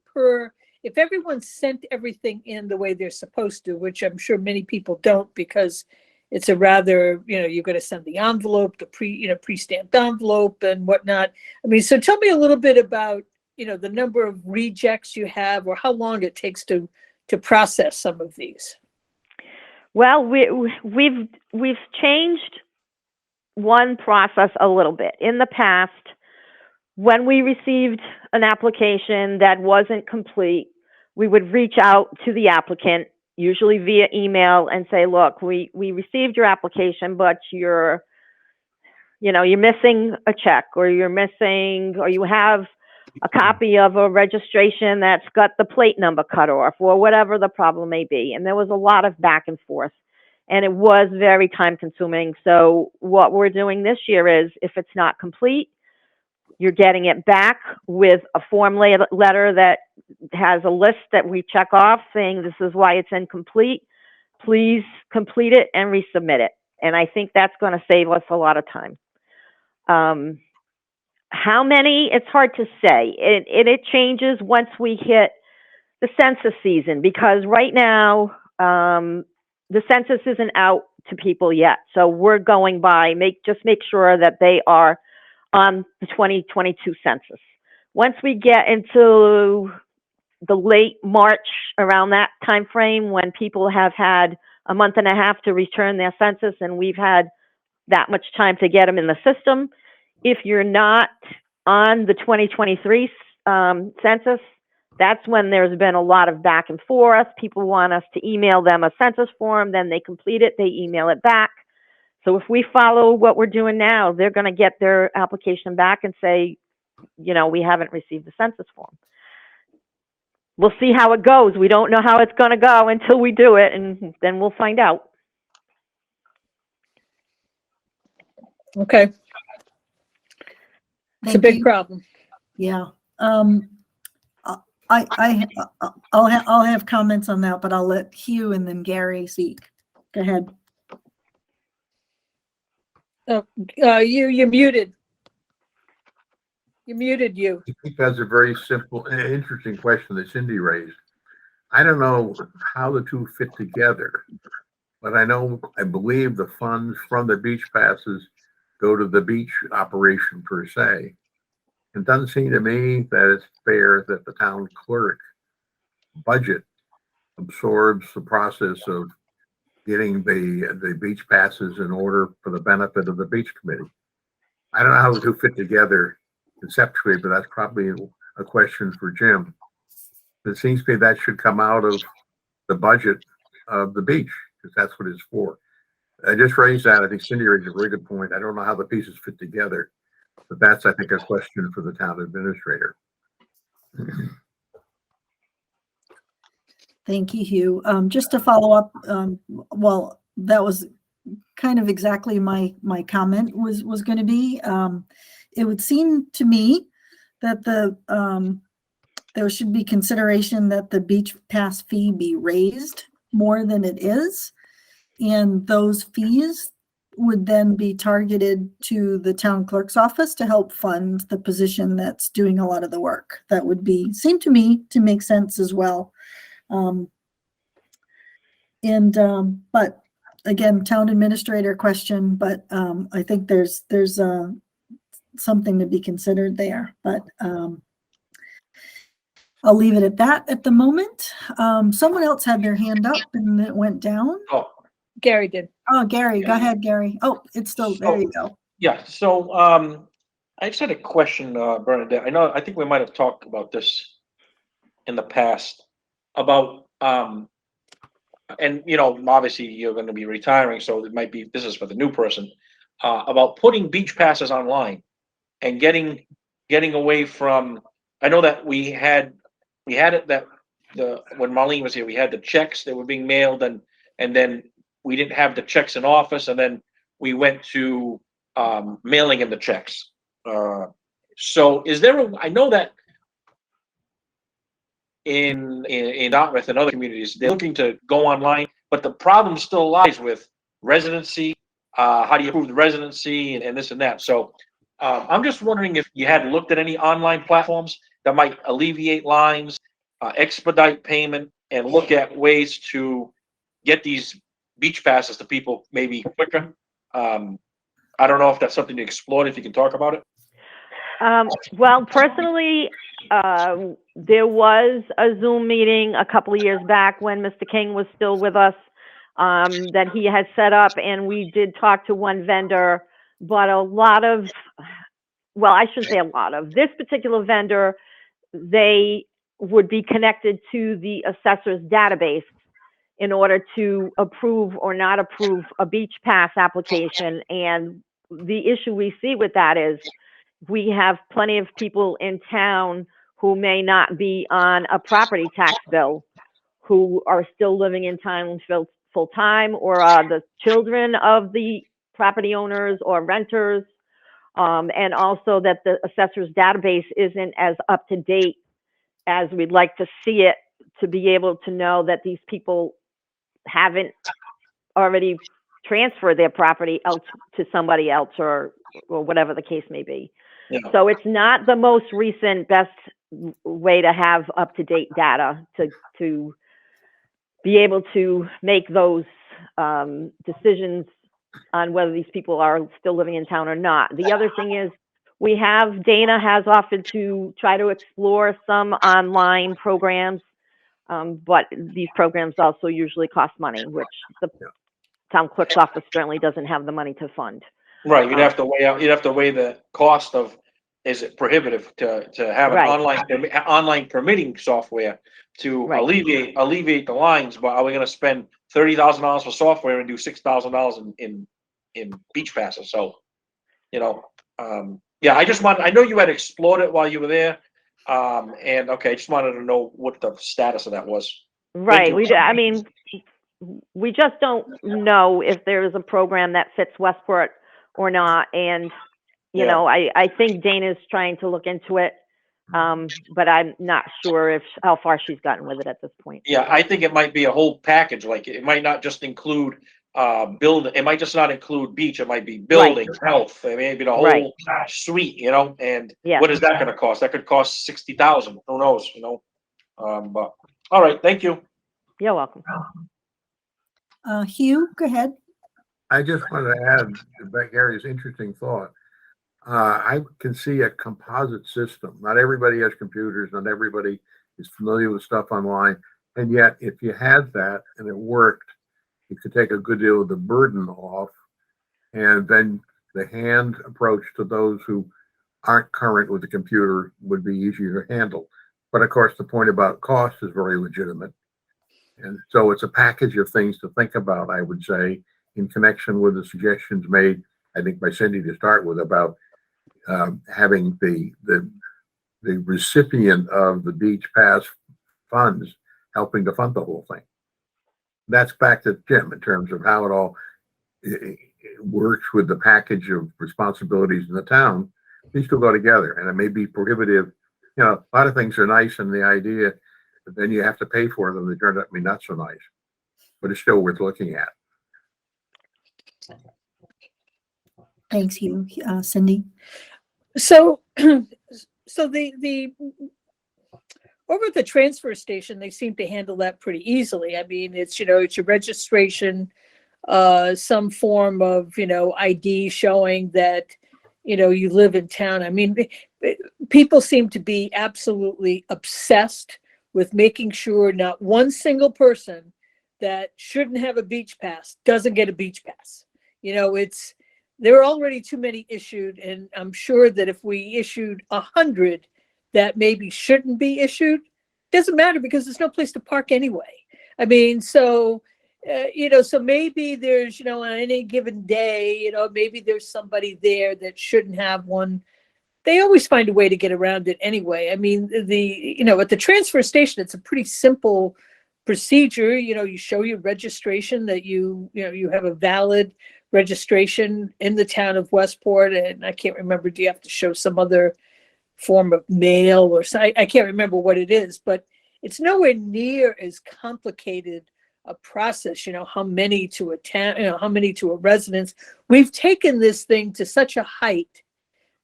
if everyone sent everything in the way they're supposed to, which I'm sure many people don't, because it's a rather, you're going to send the envelope, the pre-stamped envelope and whatnot. I mean, so tell me a little bit about, the number of rejects you have, or how long it takes to process some of these. Well, we've changed one process a little bit. In the past, when we received an application that wasn't complete, we would reach out to the applicant, usually via email, and say, look, we received your application, but you're missing a check, or you have a copy of a registration that's got the plate number cut off, or whatever the problem may be. And there was a lot of back and forth, and it was very time consuming. So what we're doing this year is, if it's not complete, you're getting it back with a form letter that has a list that we check off saying this is why it's incomplete. Please complete it and resubmit it. And I think that's going to save us a lot of time. How many? It's hard to say. It changes once we hit the census season, because right now the census isn't out to people yet. So we're going by make sure that they are on the 2022 census. Once we get into the late March, around that time frame, when people have had a month and a half to return their census, and we've had that much time to get them in the system, if you're not on the 2023 census, that's when there's been a lot of back and forth. People want us to email them a census form, then they complete it, they email it back. So if we follow what we're doing now, they're going to get their application back and say, we haven't received the census form. We'll see how it goes. We don't know how it's going to go until we do it, and then we'll find out. Okay. It's a Thank big you. problem. Yeah. I'll have comments on that, but I'll let Hugh and then Gary speak. Go ahead. You're muted. You're muted, you. I think that's a very simple and interesting question that Cindy raised. I don't know how the two fit together, but I believe the funds from the beach passes go to the beach operation per se. It doesn't seem to me that it's fair that the town clerk budget absorbs the process of getting the beach passes in order for the benefit of the beach committee. I don't know how the two fit together conceptually, but that's probably a question for Jim. It seems to me that should come out of the budget of the beach, because that's what it's for. I just raised that. I think Cindy raised a very good point. I don't know how the pieces fit together, but that's, I think, a question for the town administrator. Thank you, Hugh. Just to follow up, well, that was kind of exactly my comment was going to be. It would seem to me that there should be consideration that the beach pass fee be raised more than it is, and those fees would then be targeted to the town clerk's office to help fund the position that's doing a lot of the work. That would seem to me to make sense as well. But again, town administrator question, but I think there's something to be considered there, but I'll leave it at that at the moment. Someone else had their hand up and it went down. Oh, Gary did. Oh, Gary, go ahead, Gary. Oh, it's still, there you go. yeah. So, I just had a question, Bernadette. I think we might have talked about this in the past about, and you know, obviously you're gonna be retiring, so it might be, this is for the new person, about putting beach passes online and getting away from, I know that we had it that when Marlene was here, we had the checks that were being mailed and then we didn't have the checks in office and then we went to, mailing in the checks. So is there I know that in Dartmouth and other communities, they're looking to go online, but the problem still lies with residency. How do you prove the residency and this and that? So I'm just wondering if you had looked at any online platforms that might alleviate lines, expedite payment, and look at ways to get these beach passes to people maybe quicker. I don't know if that's something to explore, if you can talk about it. Well, personally, there was a Zoom meeting a couple of years back when Mr. King was still with us, that he had set up, and we did talk to one vendor, but a lot of, well, I shouldn't say a lot of, this particular vendor, they would be connected to the assessor's database in order to approve or not approve a beach pass application. And the issue we see with that is we have plenty of people in town who may not be on a property tax bill, who are still living in town full time, or are the children of the property owners or renters. And also that the assessor's database isn't as up to date as we'd like to see it, to be able to know that these people haven't already transferred their property else to somebody else, or whatever the case may be. Yeah. So it's not the most recent best way to have up-to-date data to be able to make those decisions on whether these people are still living in town or not. The other thing is, Dana has offered to try to explore some online programs, but these programs also usually cost money, which the town clerk's office certainly doesn't have the money to fund. Right, you'd have to weigh the cost of, is it prohibitive to have an Right. online permitting software to Right. alleviate the lines, but are we gonna spend $30,000 for software and do $6,000 in beach passes? So, you know, yeah, I know you had explored it while you were there. And okay, I just wanted to know what the status of that was. Right. you. I mean, we just don't know if there is a program that fits Westport or not. And, you Yeah. know, I think Dana's trying to look into it. But I'm not sure how far she's gotten with it at this point. Yeah, I think it might be a whole package, like it might not just include it might just not include beach, it might be building, health, maybe the whole suite, you know, and Yes. what is that gonna cost? That could cost 60,000, who knows, you know? But, all right, thank you. You're welcome. Hugh, go ahead. I just wanted to add to Gary's interesting thought. I can see a composite system. Not everybody has computers, not everybody is familiar with stuff online. And yet, if you had that and it worked, you could take a good deal of the burden off. And then the hand approach to those who aren't current with the computer would be easier to handle. But of course, the point about cost is very legitimate. And so it's a package of things to think about, I would say, in connection with the suggestions made, I think by Cindy to start with, about having the recipient of the beach pass funds helping to fund the whole thing. That's back to Jim in terms of how it all it works with the package of responsibilities in the town. These two go together, and it may be prohibitive. You know, a lot of things are nice in the idea, but then you have to pay for them. They turn out to be not so nice, but it's still worth looking at. Thanks, Hugh. Cindy? So, so the over at the transfer station, they seem to handle that pretty easily. I mean, it's, you know, it's your registration, some form of, you know, ID showing that, you know, you live in town. I mean, people seem to be absolutely obsessed with making sure not one single person that shouldn't have a beach pass doesn't get a beach pass. You know, there are already too many issued, and I'm sure that if we issued 100 that maybe shouldn't be issued, doesn't matter because there's no place to park anyway. I mean, so, so maybe there's, on any given day, maybe there's somebody there that shouldn't have one. They always find a way to get around it anyway. I mean, at the transfer station, it's a pretty simple procedure. You show your registration that you have a valid registration in the town of Westport. And I can't remember, do you have to show some other form of mail or something? I can't remember what it is, but it's nowhere near as complicated a process, how many to a town, how many to a residence. We've taken this thing to such a height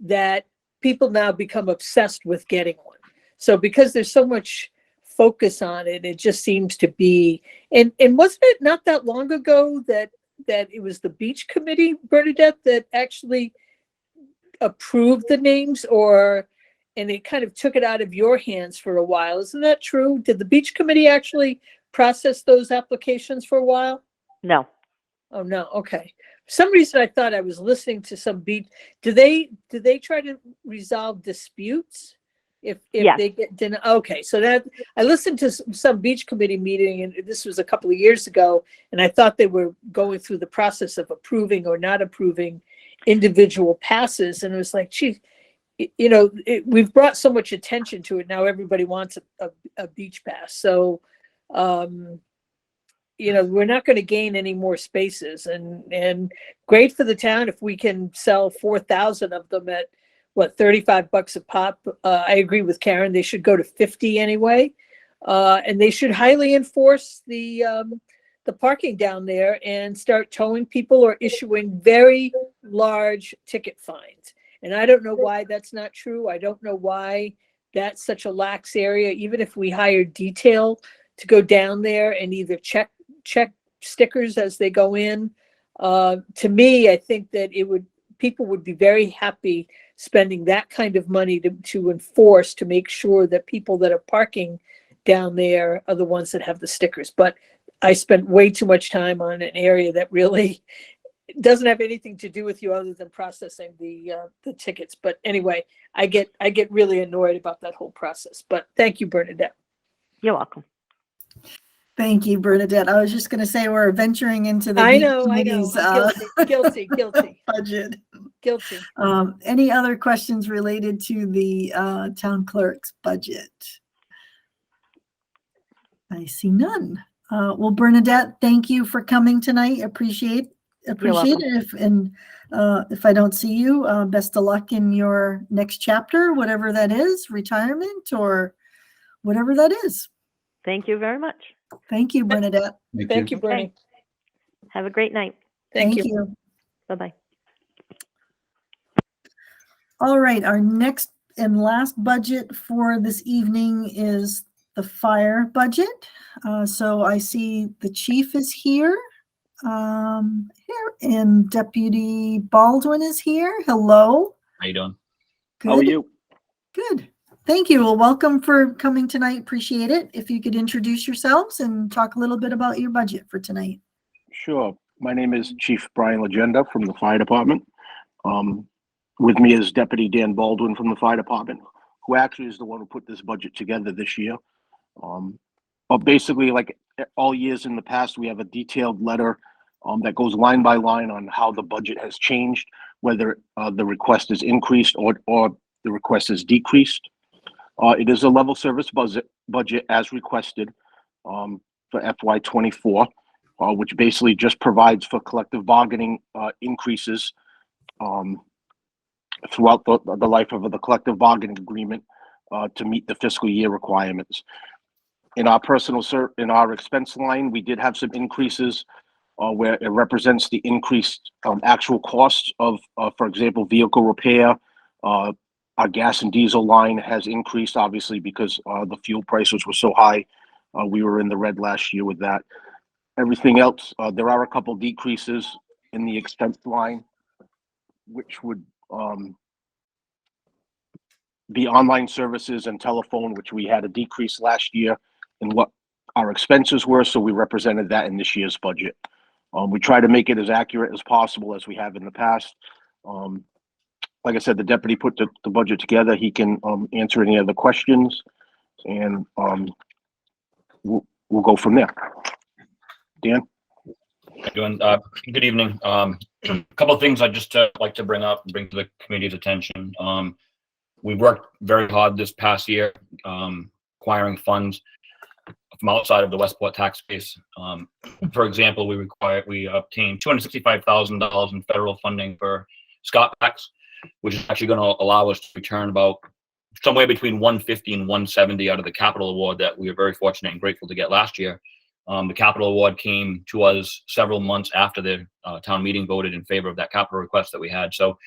that people now become obsessed with getting one. So because there's so much focus on it, it just seems to be, and wasn't it not that long ago that it was the beach committee, Bernadette, that actually approved the names, and it kind of took it out of your hands for a while. Isn't that true? Did the beach committee actually process those applications for a while? No. Oh, no. Okay. For some reason I thought I was listening to some beach. Do they try to resolve disputes if Yes. they get denied? Okay. So that I listened to some beach committee meeting, and this was a couple of years ago, and I thought they were going through the process of approving or not approving individual passes. And it was like, geez, we've brought so much attention to it. Now everybody wants a beach pass. So, we're not going to gain any more spaces, and great for the town if we can sell 4,000 of them at $35 a pop. I agree with Karen. They should go to 50 anyway. And they should highly enforce the parking down there and start towing people or issuing very large ticket fines. And I don't know why that's not true. I don't know why that's such a lax area. Even if we hire detail to go down there and either check stickers as they go in, to me, I think that people would be very happy spending that kind of money to enforce, to make sure that people that are parking down there are the ones that have the stickers. But I spent way too much time on an area that really doesn't have anything to do with you other than processing the tickets. But anyway, I get really annoyed about that whole process. But thank you, Bernadette. You're welcome. Thank you, Bernadette. I was just going to say we're venturing into the I beach know. committee's, Guilty. budget. Guilty. Any other questions related to the town clerk's budget? I see none. Well, Bernadette, thank you for coming tonight. Appreciate welcome. it. If I don't see you, best of luck in your next chapter, whatever that is, retirement or whatever that is. Thank you very much. Thank you, Bernadette. Thank you, Bernie. Have a great night. Thank you. Bye-bye. All right, our next and last budget for this evening is the fire budget. So I see the chief is here, and Deputy Baldwin is here. Hello. How you doing? How are Good. you? Good. Thank you. Well, welcome for coming tonight. Appreciate it. If you could introduce yourselves and talk a little bit about your budget for tonight. Sure. My name is Chief Brian Legenda from the Fire Department. With me is Deputy Dan Baldwin from the Fire Department, who actually is the one who put this budget together this year. But basically, like all years in the past, we have a detailed letter that goes line by line on how the budget has changed, whether the request is increased or the request is decreased. It is a level service budget as requested for FY24, which basically just provides for collective bargaining increases throughout the life of the collective bargaining agreement to meet the fiscal year requirements. In our expense line, we did have some increases where it represents the increased actual costs of, for example, vehicle repair. Our gas and diesel line has increased, obviously, because the fuel prices were so high. We were in the red last year with that. Everything else, there are a couple decreases in the expense line, which would be online services and telephone, which we had a decrease last year in what our expenses were, so we represented that in this year's budget. We try to make it as accurate as possible as we have in the past. Like I said, the deputy put the budget together. He can answer any other questions. and, we'll go from there. Dan? Doing, good evening. A couple of things I'd just like to bring up and bring to the committee's attention. We worked very hard this past year, acquiring funds from outside of the Westport tax base. For example, we obtained $265,000 in federal funding for Scott packs, which is actually going to allow us to return about somewhere between 150 and 170 out of the capital award that we were very fortunate and grateful to get last year. The capital award came to us several months after the town meeting voted in favor of that capital request that we had. So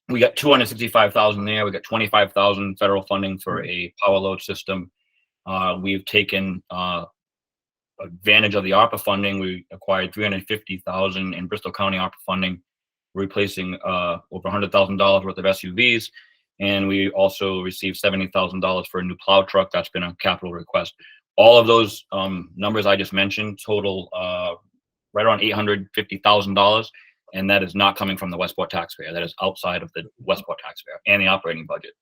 we got 265,000 there. We got 25,000 federal funding for a power load system. We've taken advantage of the ARPA funding. We acquired 350,000 in Bristol County ARPA funding, replacing over $100,000 worth of SUVs. And we also received $70,000 for a new plow truck. That's been a capital request. All of those numbers I just mentioned total right around $850,000, and that is not coming from the Westport taxpayer. That is outside of the Westport taxpayer and the operating budget.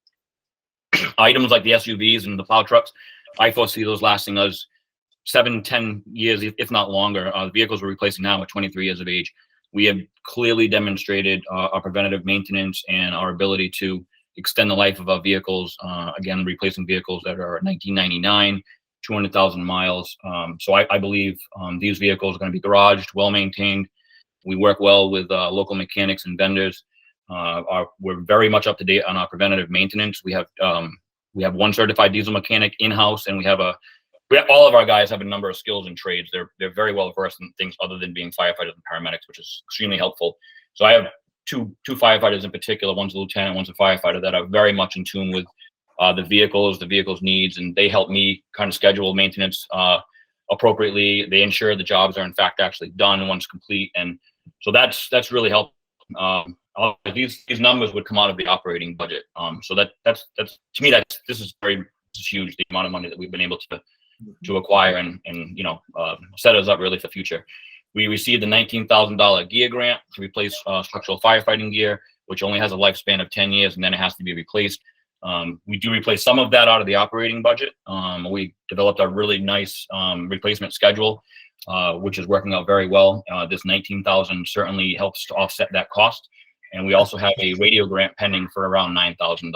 Items like the SUVs and the plow trucks, I foresee those lasting us 7-10 years, if not longer. The vehicles we're replacing now are 23 years of age. We have clearly demonstrated our preventative maintenance and our ability to extend the life of our vehicles. Again, replacing vehicles that are 1999. 200,000 miles. So I believe these vehicles are going to be garaged, well-maintained. We work well with local mechanics and vendors. We're very much up to date on our preventative maintenance. We have one certified diesel mechanic in-house, and we have all of our guys have a number of skills and trades. They're very well versed in things other than being firefighters and paramedics, which is extremely helpful. So I have two firefighters in particular. One's a lieutenant, one's a firefighter that are very much in tune with the vehicle's needs, and they help me kind of schedule maintenance appropriately. They ensure the jobs are in fact actually done once complete, and so that's really helped. These numbers would come out of the operating budget. So that's to me this is huge, the amount of money that we've been able to acquire and set us up really for the future. We received the $19,000 gear grant to replace structural firefighting gear, which only has a lifespan of 10 years, and then it has to be replaced. We do replace some of that out of the operating budget. We developed a really nice replacement schedule, which is working out very well. This $19,000 certainly helps to offset that cost. And we also have a radio grant pending for around $9,000.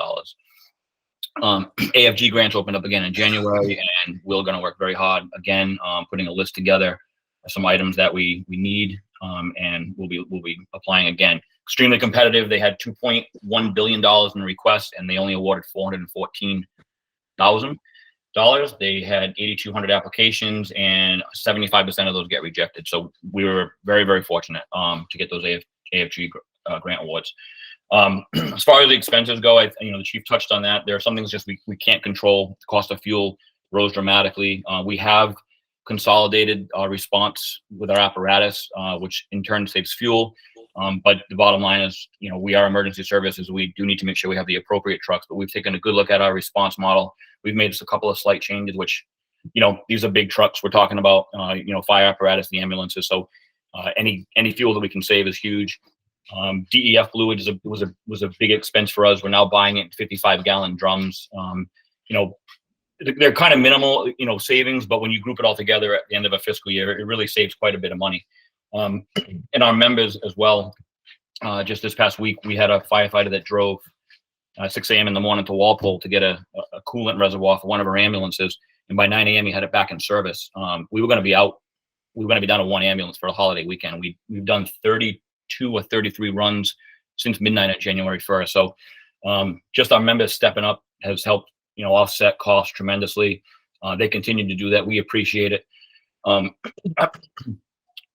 AFG grants opened up again in January, and we're going to work very hard again, putting a list together of some items that we need, and we'll be applying again. Extremely competitive. They had $2.1 billion in requests, and they only awarded $414,000. They had 8,200 applications, and 75% of those get rejected. So we were very, very fortunate to get those AFG grant awards. As far as the expenses go, the chief touched on that. There are some things just we can't control. The cost of fuel rose dramatically. We have consolidated our response with our apparatus, which in turn saves fuel. But the bottom line is, we are emergency services. We do need to make sure we have the appropriate trucks, but we've taken a good look at our response model. We've made just a couple of slight changes, which, these are big trucks we're talking about, fire apparatus, the ambulances. So any fuel that we can save is huge. DEF fluid was a big expense for us. We're now buying it in 55-gallon drums. They're kind of minimal, savings, but when you group it all together at the end of a fiscal year, it really saves quite a bit of money. And our members as well. Just this past week, we had a firefighter that drove 6 a.m. in the morning to Walpole to get a coolant reservoir for one of our ambulances. And by 9 a.m., he had it back in service. We were going to be out. We were going to be down to one ambulance for a holiday weekend. We've done 32 or 33 runs since midnight on January 1st. So just our members stepping up has helped, offset costs tremendously. They continue to do that. We appreciate it.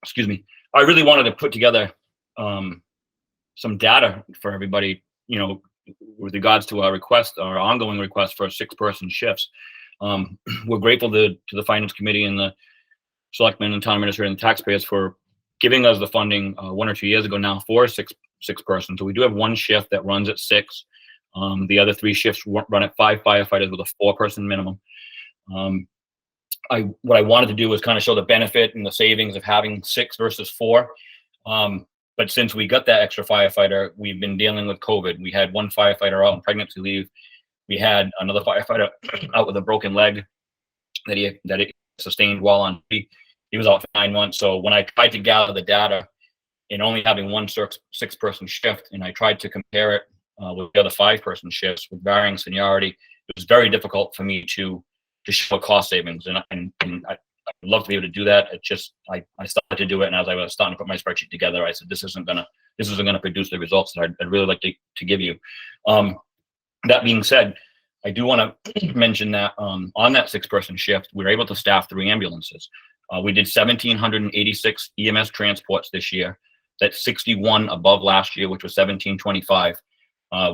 Excuse me. I really wanted to put together some data for everybody, with regards to our ongoing request for 6-person shifts. We're grateful to the Finance Committee and the Selectmen and Town Administrator and the taxpayers for giving us the funding 1 or 2 years ago now for six person. So we do have one shift that runs at 6. The other 3 shifts run at 5 firefighters with a 4-person minimum. What I wanted to do was kind of show the benefit and the savings of having 6 versus 4. But since we got that extra firefighter, we've been dealing with COVID. We had one firefighter out on pregnancy leave. We had another firefighter out with a broken leg that he sustained while on duty. He was out for 9 months. So when I tried to gather the data and only having one 6-person shift, and I tried to compare it with the other 5-person shifts with varying seniority, it was very difficult for me to show cost savings. And I'd love to be able to do that. It just, I started to do it. And as I was starting to put my spreadsheet together, I said, this isn't gonna produce the results that I'd really like to give you. That being said, I do want to mention that on that 6-person shift, we were able to staff 3 ambulances. We did 1,786 EMS transports this year. That's 61 above last year, which was 1,725.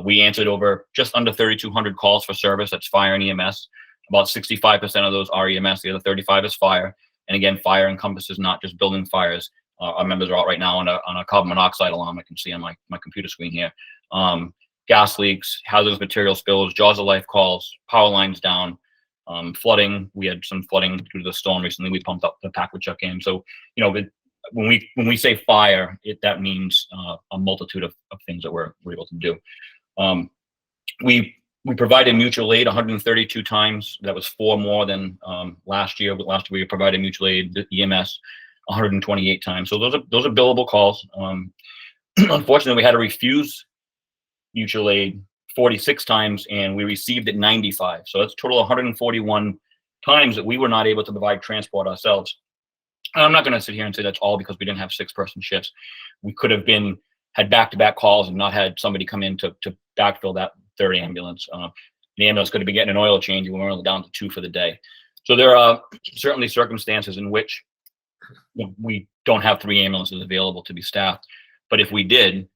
We answered over just under 3,200 calls for service. That's fire and EMS. About 65% of those are EMS. The other 35 is fire. And again, fire encompasses not just building fires. Our members are out right now on a carbon monoxide alarm. I can see on my computer screen here. Gas leaks, hazardous material spills, jaws of life calls, power lines down, flooding. We had some flooding due to the storm recently. We pumped up the Packwood in. So, you know, when we say fire, that means a multitude of things that we're able to do. We provided mutual aid 132 times. That was 4 more than last year. But last year we provided mutual aid, the EMS, 128 times. So those are billable calls. Unfortunately, we had to refuse mutual aid 46 times, and we received it 95. So that's a total of 141 times that we were not able to provide transport ourselves. I'm not going to sit here and say that's all because we didn't have 6-person shifts. We could have had back-to-back calls and not had somebody come in to backfill that 3rd ambulance. The ambulance could have been getting an oil change, and we were only down to 2 for the day. So there are certainly circumstances in which we don't have 3 ambulances available to be staffed. But if we did,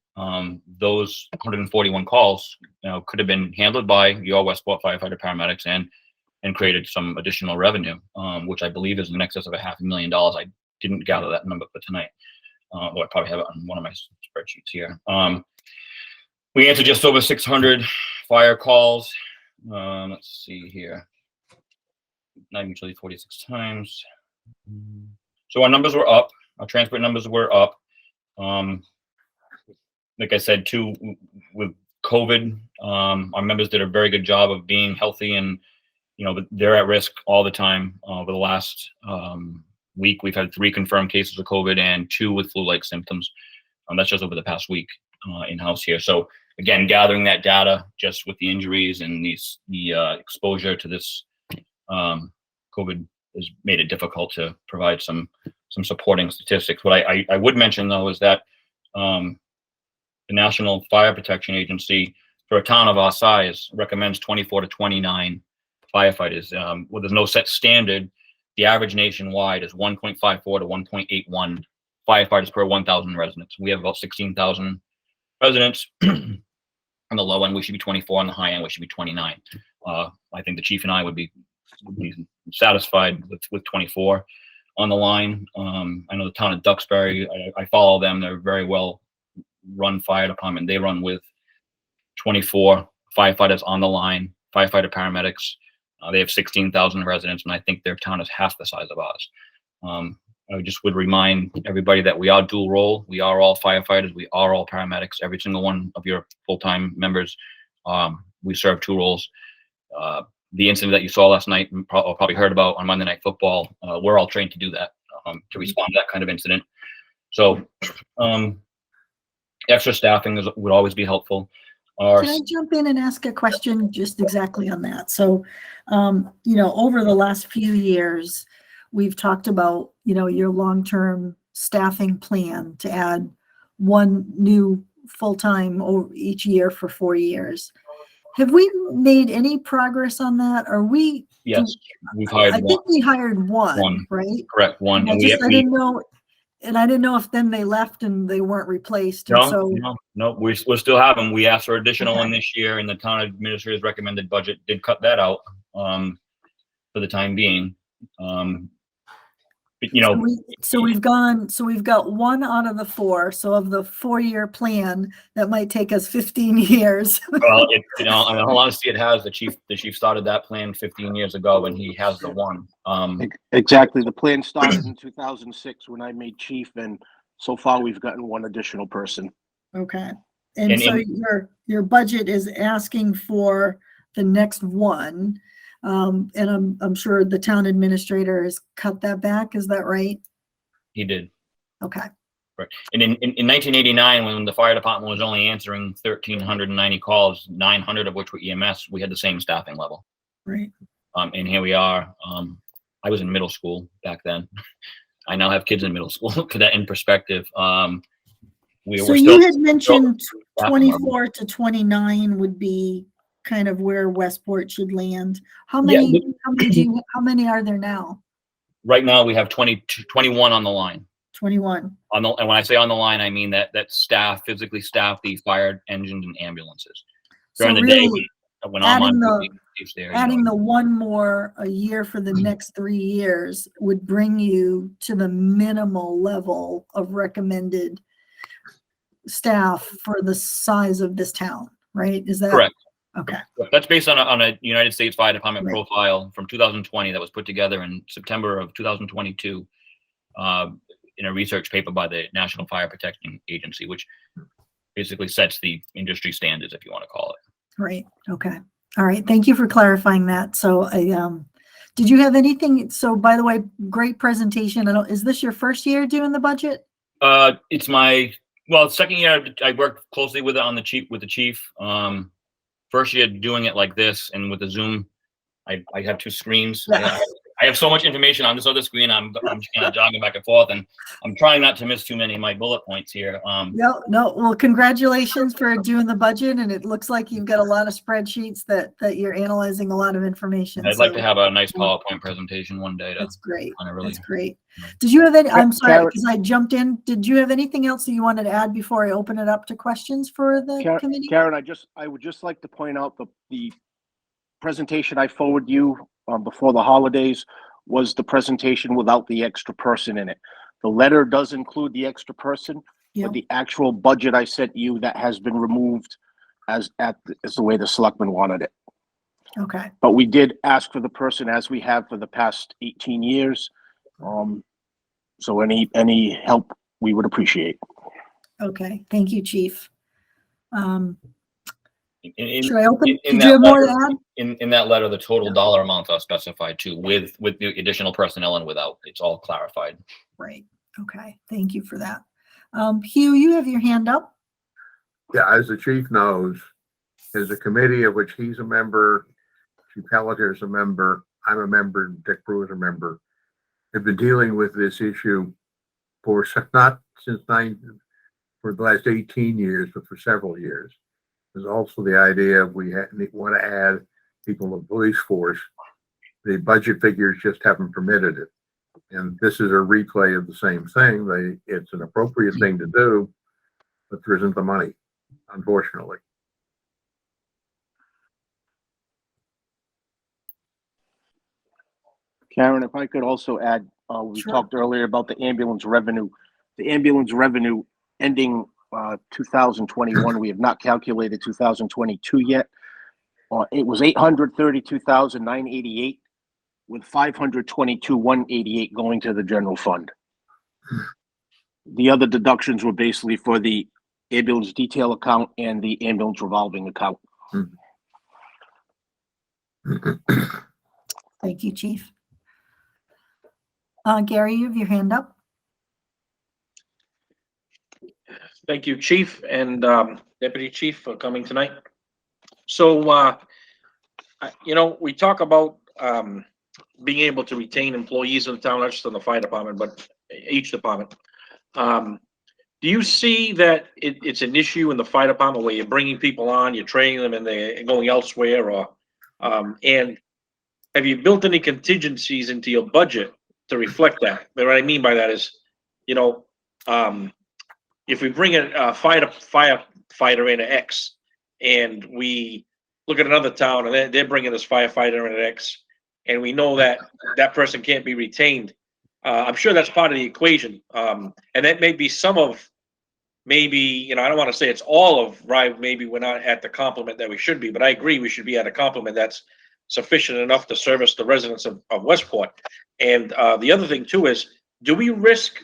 those 141 calls, could have been handled by your Westport firefighter paramedics and created some additional revenue, which I believe is in excess of $500,000. I didn't gather that number for tonight, though I probably have it on one of my spreadsheets here. We answered just over 600 fire calls. Let's see here. Not usually 46 times. So our numbers were up. Our transport numbers were up. Like I said, too, with COVID, our members did a very good job of being healthy, and they're at risk all the time. Over the last week, we've had 3 confirmed cases of COVID and 2 with flu-like symptoms. That's just over the past week in-house here. So again, gathering that data just with the injuries and the exposure to this COVID has made it difficult to provide some supporting statistics. What I would mention, though, is that the National Fire Protection Agency, for a town of our size, recommends 24 to 29 firefighters. Well, there's no set standard. The average nationwide is 1.54 to 1.81 firefighters per 1,000 residents. We have about 16,000 residents. On the low end, we should be 24. On the high end, we should be 29. I think the chief and I would be satisfied with 24 on the line. I know the town of Duxbury, I follow them. They're very well run fire department. They run with 24 firefighters on the line, firefighter paramedics. They have 16,000 residents, and I think their town is half the size of ours. I just would remind everybody that we are dual role. We are all firefighters. We are all paramedics. Every single one of your full-time members, we serve 2 roles. The incident that you saw last night, or probably heard about on Monday Night Football, we're all trained to do that, to respond to that kind of incident. So extra staffing would always be helpful. Can I jump in and ask a question just exactly on that? So, over the last few years, we've talked about, your long-term staffing plan to add 1 new full-time each year for 4 years. Have we made any progress on that? Yes, we've hired 1. I think we hired 1, right? Correct, 1. I didn't know. And I didn't know if then they left and they weren't replaced. No, we still have them. We asked for additional one this year, and the town administrator's recommended budget did cut that out for the time being. So we've got 1 out of the 4. So of the 4-year plan, that might take us 15 years. Well, in all honesty, it has. The chief started that plan 15 years ago, and he has the 1. Exactly. The plan started in 2006 when I made chief, and so far we've gotten 1 additional person. Okay. And so your budget is asking for the next one. And I'm sure the town administrator has cut that back. Is that right? He did. Okay. Right. And in 1989, when the fire department was only answering 1,390 calls, 900 of which were EMS, we had the same staffing level. Right. And here we are. I was in middle school back then. I now have kids in middle school. Put that in perspective. So We're you had mentioned staffing level. 24 to 29 would be kind of where Westport should land. How many are there now? Right now, we have 21 on the line. 21. And when I say on the line, I mean that physically staff the fire engines and ambulances. So During the day, really, when I'm on adding duty, there, adding the one more a year for the next 3 years would bring you to the minimal level of recommended staff for the size of this town, right? Is that correct. Okay. That's based on a United States Fire Department Right. profile from 2020 that was put together in September of 2022 in a research paper by the National Fire Protection Agency, which basically sets the industry standards, if you want to call it. Right. Okay. All right. Thank you for clarifying that. So did you have anything? So by the way, great presentation. Is this your first year doing the budget? It's my second year. I worked closely with it with the chief. First year doing it like this and with the Zoom, I have two screens. I have so much information on this other screen. I'm just kind of jogging back and forth, and I'm trying not to miss too many of my bullet points here. No. Well, congratulations for doing the budget, and it looks like you've got a lot of spreadsheets that you're analyzing a lot of information. I'd like to have a nice PowerPoint presentation one day. That's great. Really, That's great. Did you have any? I'm sorry Karen- because I jumped in. Did you have anything else that you wanted to add before I open it up to questions for the committee? Karen, I would just like to point out the presentation I forwarded you before the holidays was the presentation without the extra person in it. The letter does include the extra person, Yeah. but the actual budget I sent you that has been removed as the way the selectmen wanted it. Okay. But we did ask for the person as we have for the past 18 years. So any help we would appreciate. Okay. Thank you, Chief. Should I in open? in Did you that have more to letter- add? In that letter, the total dollar amounts are specified too, with the additional personnel and without. It's all clarified. Right. Okay. Thank you for that. Hugh, you have your hand up. Yeah, as the chief knows, there's a committee of which he's a member, Chief Pelletier is a member, I'm a member, Dick Brewer is a member. Have been dealing with this issue for the last 18 years, but for several years. There's also the idea of we want to add people to the police force. The budget figures just haven't permitted it. And this is a replay of the same thing. It's an appropriate thing to do, but there isn't the money, unfortunately. Karen, if I could also add, we Sure. talked earlier about the ambulance revenue. The ambulance revenue ending 2021, we have not calculated 2022 yet. It was 832,988 with 522,188 going to the general fund. The other deductions were basically for the ambulance detail account and the ambulance revolving account. Thank you, Chief. Gary, you have your hand up. Thank you, Chief and Deputy Chief, for coming tonight. So, we talk about being able to retain employees in the town, not just in the fire department, but each department. Do you see that it's an issue in the fire department where you're bringing people on, you're training them, and they're going elsewhere, or and have you built any contingencies into your budget to reflect that? But what I mean by that is, if we bring a firefighter in at X, and we look at another town and they're bringing this firefighter in at X, and we know that that person can't be retained, I'm sure that's part of the equation. And that may be some of, maybe, I don't want to say it's all of, right, maybe we're not at the complement that we should be, but I agree we should be at a complement that's sufficient enough to service the residents of Westport. And the other thing too is, do we risk,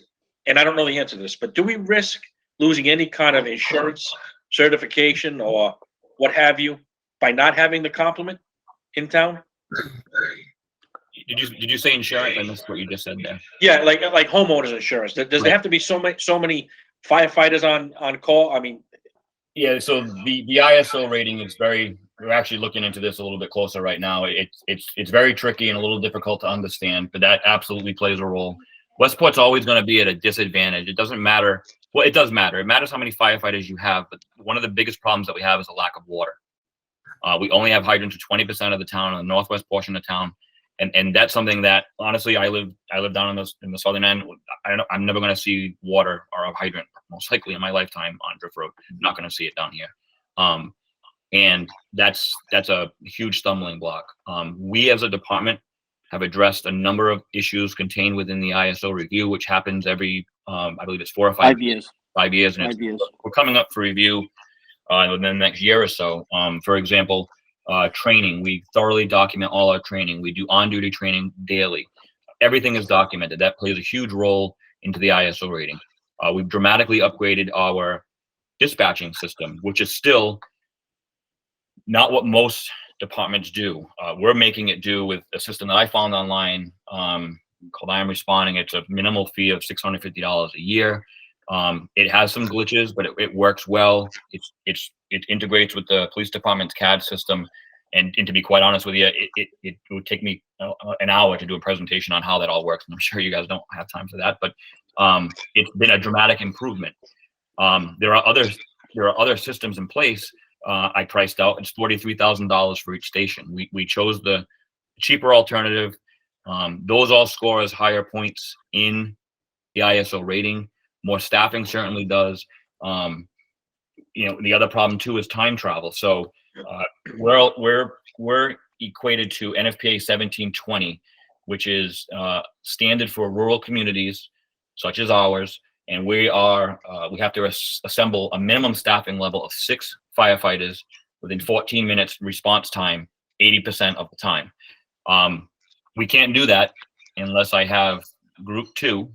and I don't know the answer to this, but do we risk losing any kind of insurance certification or what have you by not having the complement in town? Did you say insurance? I missed what you just said there. Yeah, like homeowners insurance. Does there have to be so many firefighters on call? I mean, Yeah, so the ISO rating is we're actually looking into this a little bit closer right now. It's very tricky and a little difficult to understand, but that absolutely plays a role. Westport's always going to be at a disadvantage. It doesn't matter. Well, it does matter. It matters how many firefighters you have, but one of the biggest problems that we have is a lack of water. We only have hydrants for 20% of the town, in the northwest portion of town. And that's something that, honestly, I live down in the southern end. I'm never going to see water or a hydrant, most likely in my lifetime, on Drift Road. I'm not going to see it down here. And that's a huge stumbling block. We as a department have addressed a number of issues contained within the ISO review, which happens every, I believe it's 4 or 5 years. 5 years. And 5 years. we're coming up for review within the next year or so. For example, training, we thoroughly document all our training. We do on-duty training daily. Everything is documented. That plays a huge role into the ISO rating. We've dramatically upgraded our dispatching system, which is still not what most departments do. We're making it do with a system that I found online called I Am Responding. It's a minimal fee of $650 a year. It has some glitches, but it works well. It integrates with the police department's CAD system. And to be quite honest with you, it would take me an hour to do a presentation on how that all works. And I'm sure you guys don't have time for that, but it's been a dramatic improvement. There are other systems in place. I priced out. It's $43,000 for each station. We chose the cheaper alternative. Those all score as higher points in the ISO rating. More staffing certainly does. The other problem too is time travel. So we're equated to NFPA 1720, which is standard for rural communities such as ours, and we have to assemble a minimum staffing level of 6 firefighters within 14 minutes response time, 80% of the time. We can't do that unless I have group 2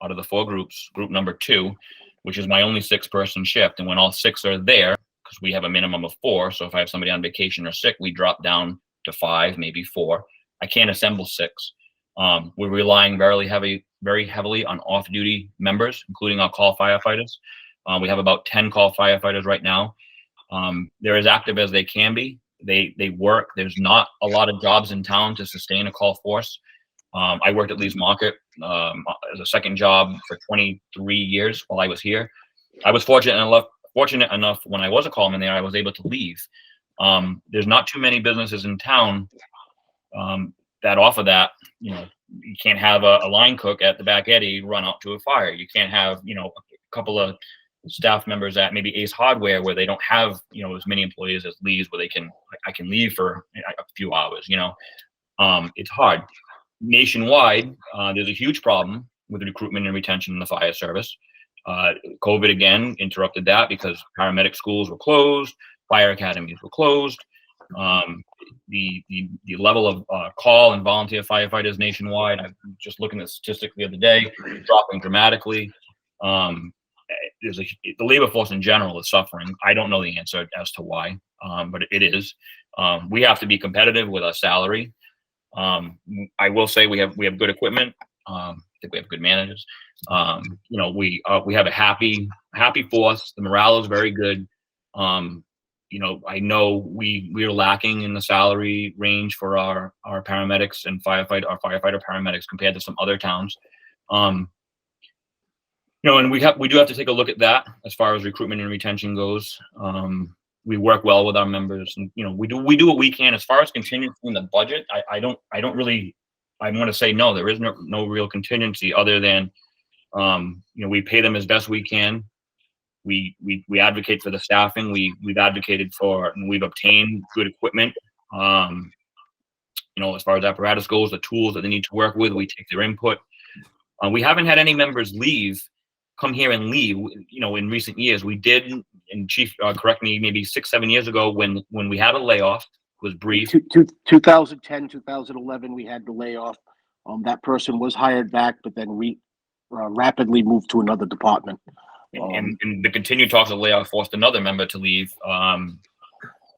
out of the 4 groups, group number 2, which is my only 6-person shift. And when all 6 are there, because we have a minimum of 4, so if I have somebody on vacation or sick, we drop down to 5, maybe 4. I can't assemble 6. We're relying very heavily on off-duty members, including our call firefighters. We have about 10 call firefighters right now. They're as active as they can be. They work. There's not a lot of jobs in town to sustain a call force. I worked at Lee's Market as a second job for 23 years while I was here. I was fortunate enough when I was a callman there, I was able to leave. There's not too many businesses in town that offer that. You can't have a line cook at the back eddy run out to a fire. You can't have a couple of staff members at maybe Ace Hardware where they don't have as many employees as Lee's, where I can leave for a few hours. It's hard. Nationwide, there's a huge problem with recruitment and retention in the fire service. COVID again interrupted that because paramedic schools were closed, fire academies were closed. The level of call and volunteer firefighters nationwide, I'm just looking at statistics the other day, dropping dramatically. The labor force in general is suffering. I don't know the answer as to why, but it is. We have to be competitive with our salary. I will say we have good equipment. I think we have good managers. We have a happy force. The morale is very good. I know we're lacking in the salary range for our paramedics and our firefighter paramedics compared to some other towns. And we do have to take a look at that as far as recruitment and retention goes. We work well with our members, and we do what we can. As far as contingency in the budget, I want to say no. There is no real contingency other than we pay them as best we can. We advocate for the staffing. We've advocated for and we've obtained good equipment. As far as apparatus goes, the tools that they need to work with, we take their input. We haven't had any members come here and leave. In recent years, we did. And Chief, correct me, maybe 6-7 years ago when we had a layoff, it was brief. 2010, 2011, we had the layoff. That person was hired back, but then we rapidly moved to another department. And the continued talks of layoff forced another member to leave.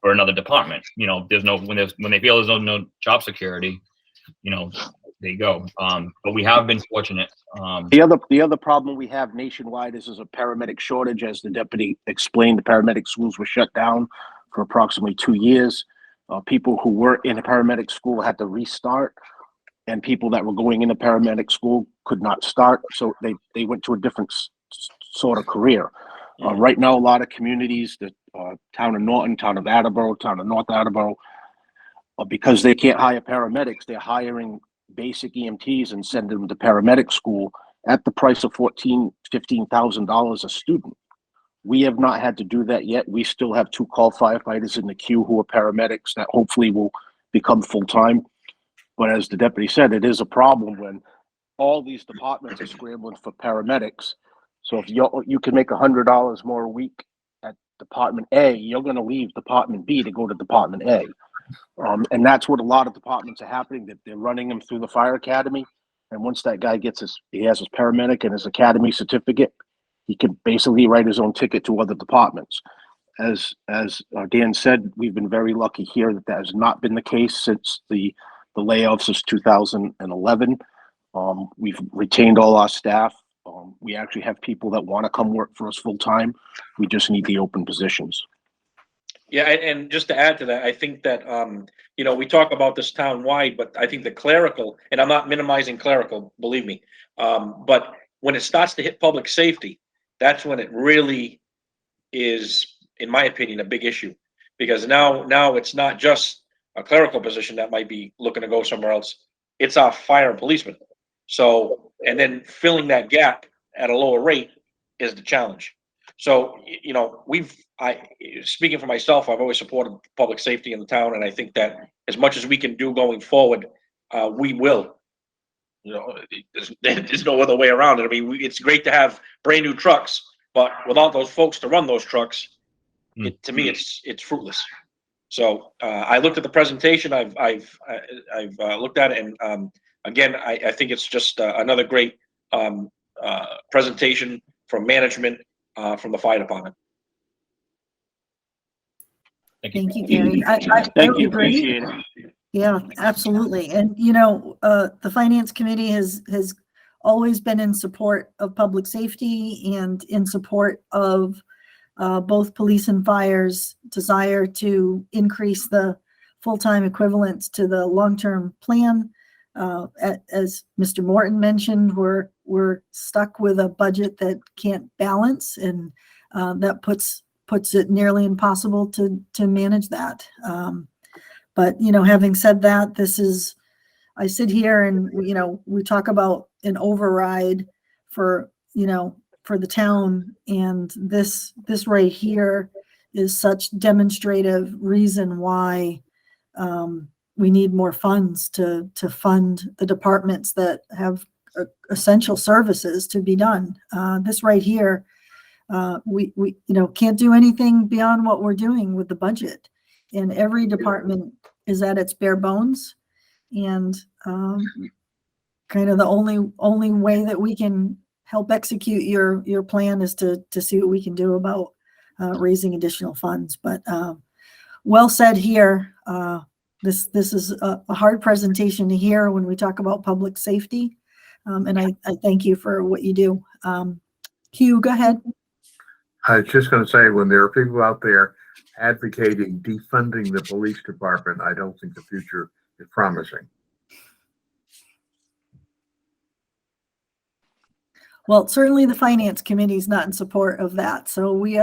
for another department. You know, when they feel there's no job security, you know, they go. But we have been fortunate. The other problem we have nationwide is a paramedic shortage. As the deputy explained, the paramedic schools were shut down for approximately 2 years. People who were in a paramedic school had to restart, and people that were going into paramedic school could not start, so they went to a different sort of career. Right now, a lot of communities, the town of Norton, town of Attleboro, town of North Attleboro, because they can't hire paramedics, they're hiring basic EMTs and sending them to paramedic school at the price of $15,000 a student. We have not had to do that yet. We still have 2 call firefighters in the queue who are paramedics that hopefully will become full-time. But as the deputy said, it is a problem when all these departments are scrambling for paramedics. So if you can make $100 more a week at Department A, you're going to leave Department B to go to Department A. And that's what a lot of departments are happening, that they're running them through the fire academy. And once that guy he has his paramedic and his academy certificate, he can basically write his own ticket to other departments. As Dan said, we've been very lucky here that has not been the case since the layoffs since 2011. We've retained all our staff. We actually have people that want to come work for us full time. We just need the open positions. Yeah, and just to add to that, I think that, you know, we talk about this town-wide, but I think the clerical, and I'm not minimizing clerical, believe me, but when it starts to hit public safety, that's when it really is, in my opinion, a big issue. Because now it's not just a clerical position that might be looking to go somewhere else. It's our fire and policemen. So, and then filling that gap at a lower rate is the challenge. So, you know, speaking for myself, I've always supported public safety in the town, and I think that as much as we can do going forward, we will. You know, there's no other way around it. I mean, it's great to have brand new trucks, but without those folks to run those trucks, to me, it's fruitless. So I looked at the presentation. I've looked at it, and again, I think it's just another great presentation from management from the fire department. Thank you, Gary. I Thank you, agree. appreciate it. Yeah, absolutely. And, you know, the Finance Committee has always been in support of public safety and in support of both police and fire's desire to increase the full-time equivalents to the long-term plan. As Mr. Morton mentioned, we're stuck with a budget that can't balance, and that puts it nearly impossible to manage that. But, you know, having said that, I sit here and, you know, we talk about an override for, you know, for the town, and this right here is such demonstrative reason why we need more funds to fund the departments that have essential services to be done. This right here, we you know, can't do anything beyond what we're doing with the budget, and every department is at its bare bones, and kind of the only way that we can help execute your plan is to see what we can do about raising additional funds. But well said here. This is a hard presentation to hear when we talk about public safety, and I thank you for what you do. Hugh, go ahead. I was just going to say, when there are people out there advocating defunding the police department, I don't think the future is promising. Well, certainly the Finance Committee is not in support of that. So we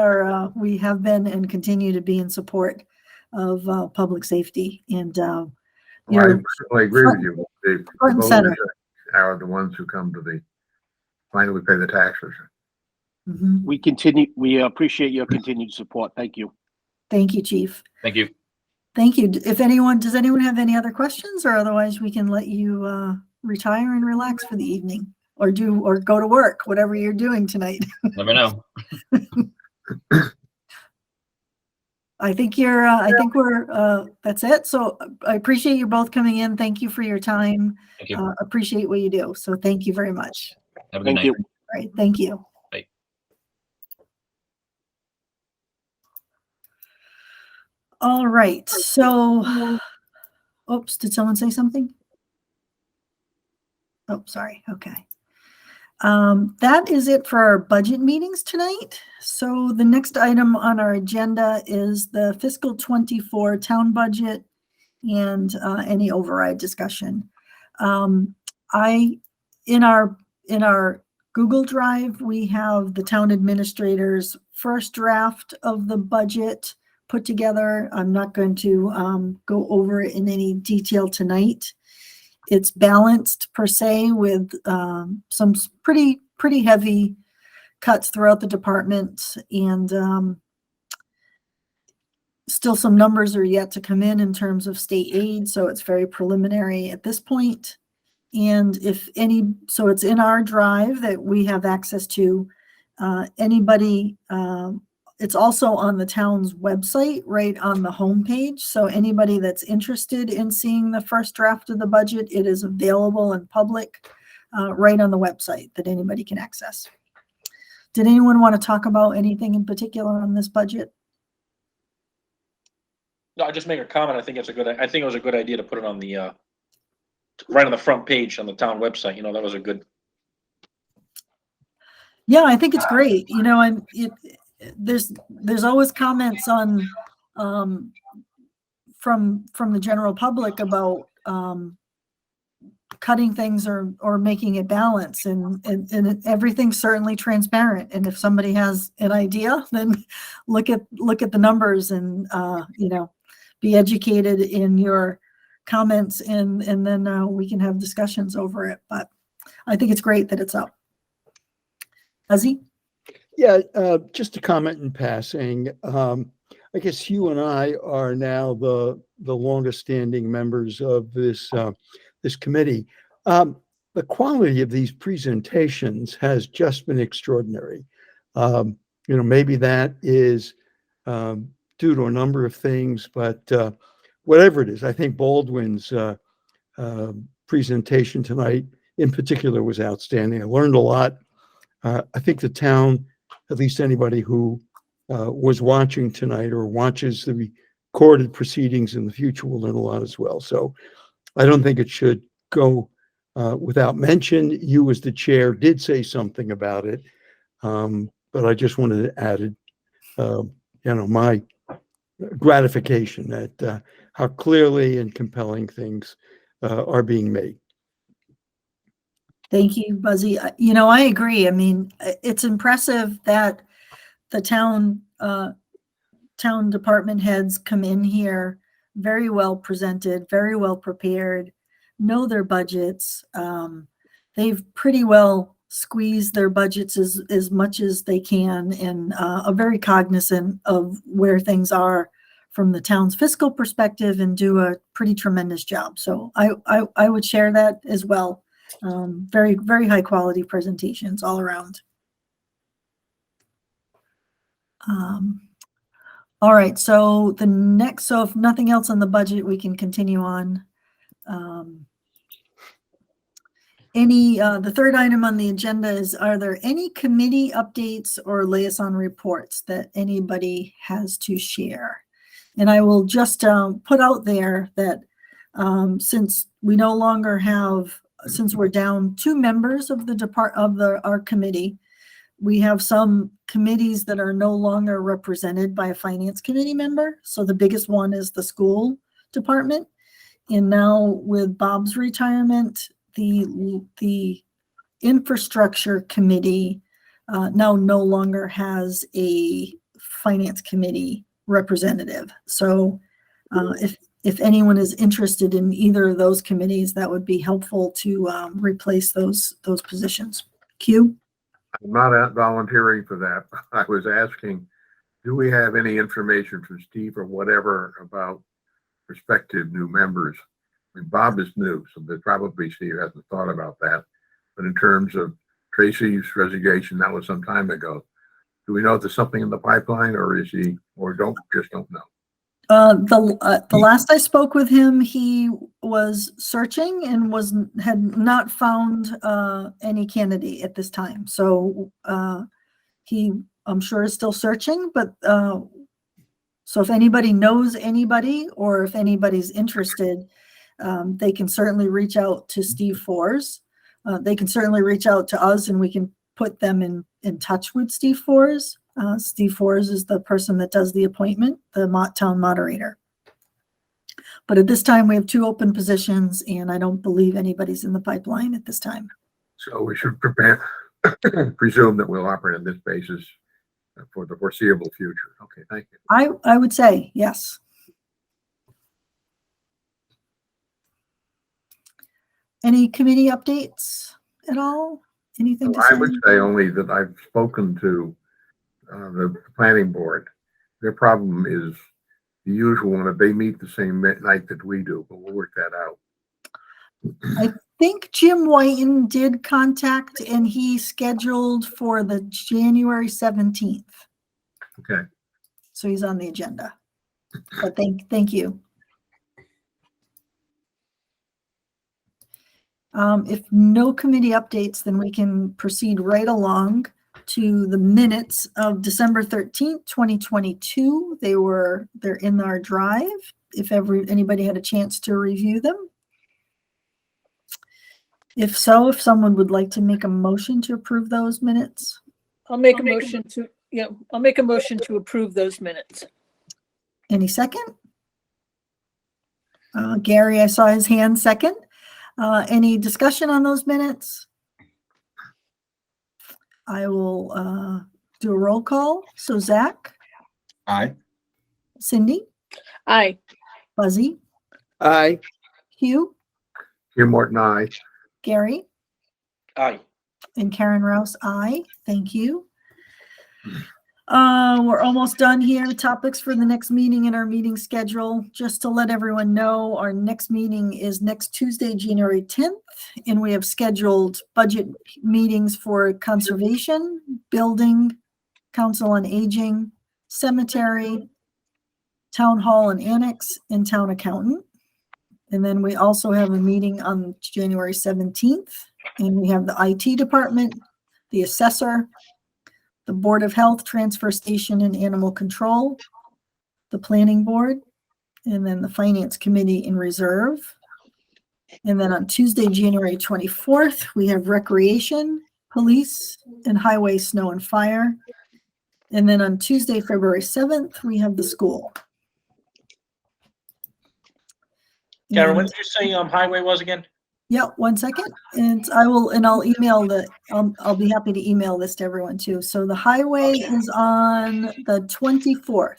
have been and continue to be in support of public safety. And Well, I certainly agree with you. The front and center. voters are the ones who come to finally pay the taxes. Mhm. We appreciate your continued support. Thank you. Thank you, Chief. Thank you. Thank you. Does anyone have any other questions, or otherwise we can let you retire and relax for the evening, or go to work, whatever you're doing tonight. Never know. I think that's it. So I appreciate you both coming in. Thank you for your time. Thank you. Appreciate what you do. So thank you very much. Have a good Thank night. you. All right. Thank you. Bye. All right, so, oops, did someone say something? Oh, sorry, okay. That is it for our budget meetings tonight. So the next item on our agenda is the fiscal 24 town budget and any override discussion. In our Google Drive, we have the town administrator's first draft of the budget put together. I'm not going to go over it in any detail tonight. It's balanced per se with some pretty heavy cuts throughout the department, and still some numbers are yet to come in terms of state aid, so it's very preliminary at this point. And so it's in our drive that we have access to. Anybody, it's also on the town's website, right on the homepage. So anybody that's interested in seeing the first draft of the budget, it is available in public, right on the website that anybody can access. Did anyone want to talk about anything in particular on this budget? No, I just make a comment. I think it was a good idea to put it on the, right on the front page on the town website. You know, that was a good. Yeah, I think it's great. You know, and there's always comments on from the general public about cutting things or making it balance, and everything's certainly transparent. And if somebody has an idea, then look at the numbers and you know, be educated in your comments, and then we can have discussions over it. But I think it's great that it's up. Ozzy? Yeah, just a comment in passing. I guess you and I are now the longest standing members of this committee. The quality of these presentations has just been extraordinary. You know, maybe that is due to a number of things, but whatever it is, I think Baldwin's presentation tonight in particular was outstanding. I learned a lot. I think the town, at least anybody who was watching tonight or watches the recorded proceedings in the future, will learn a lot as well. So I don't think it should go without mention. You, as the chair, did say something about it, but I just wanted to add it, you know, my gratification that how clearly and compelling things are being made. Thank you, Buzzy. You know, I agree. I mean, it's impressive that the town department heads come in here very well presented, very well prepared, know their budgets. They've pretty well squeezed their budgets as much as they can, and are very cognizant of where things are from the town's fiscal perspective, and do a pretty tremendous job. So I would share that as well. Very, very high quality presentations all around. All right, so if nothing else on the budget, we can continue on. The third item on the agenda is, are there any committee updates or liaison reports that anybody has to share? And I will just put out there that since we no longer have, since we're down 2 members of our committee, we have some committees that are no longer represented by a finance committee member. So the biggest one is the school department. And now with Bob's retirement, the infrastructure committee now no longer has a finance committee representative. So if anyone is interested in either of those committees, that would be helpful to replace those positions. Q? I'm not volunteering for that. I was asking, do we have any information from Steve or whatever about prospective new members? I mean, Bob is new, so there's probably Steve hasn't thought about that. But in terms of Tracy's resignation, that was some time ago. Do we know if there's something in the pipeline, or is he, or don't know? The last I spoke with him, he was searching and had not found any candidate at this time. So he, I'm sure, is still searching, but So if anybody knows anybody, or if anybody's interested, they can certainly reach out to Steve Fours. They can certainly reach out to us and we can put them in touch with Steve Fours. Steve Fours is the person that does the appointment, the town moderator. But at this time, we have 2 open positions, and I don't believe anybody's in the pipeline at this time. So we should prepare, presume that we'll operate on this basis for the foreseeable future. Okay, thank you. I would say yes. Any committee updates at all? Anything to I say? would say only that I've spoken to the planning board. Their problem is the usual one, that they meet the same night that we do, but we'll work that out. I think Jim Whiten did contact, and he scheduled for the January 17th. Okay. So he's on the agenda. But thank you. If no committee updates, then we can proceed right along to the minutes of December 13th, 2022. They're in our drive. If anybody had a chance to review them. If so, if someone would like to make a motion to approve those minutes. I'll make a motion to approve those minutes. Any second? Gary, I saw his hand second. Any discussion on those minutes? I will do a roll call. So Zach? Aye. Cindy? Aye. Buzzy? Aye. Hugh? Hugh Morton, aye. Gary? Aye. And Karen Rouse, aye. Thank you. We're almost done here. Topics for the next meeting in our meeting schedule. Just to let everyone know, our next meeting is next Tuesday, January 10th, and we have scheduled budget meetings for conservation, building, council on aging, cemetery, town hall and annex, and town accountant. And then we also have a meeting on January 17th, and we have the IT department, the assessor, the Board of Health, Transfer Station and Animal Control, the Planning Board, and then the Finance Committee in reserve. And then on Tuesday, January 24th, we have Recreation, Police, and Highway, Snow and Fire. And then on Tuesday, February 7th, we have the school. Karen, what did you say highway was again? Yeah, 1 second. And I'll email I'll be happy to email this to everyone too. So the highway is on the 24th.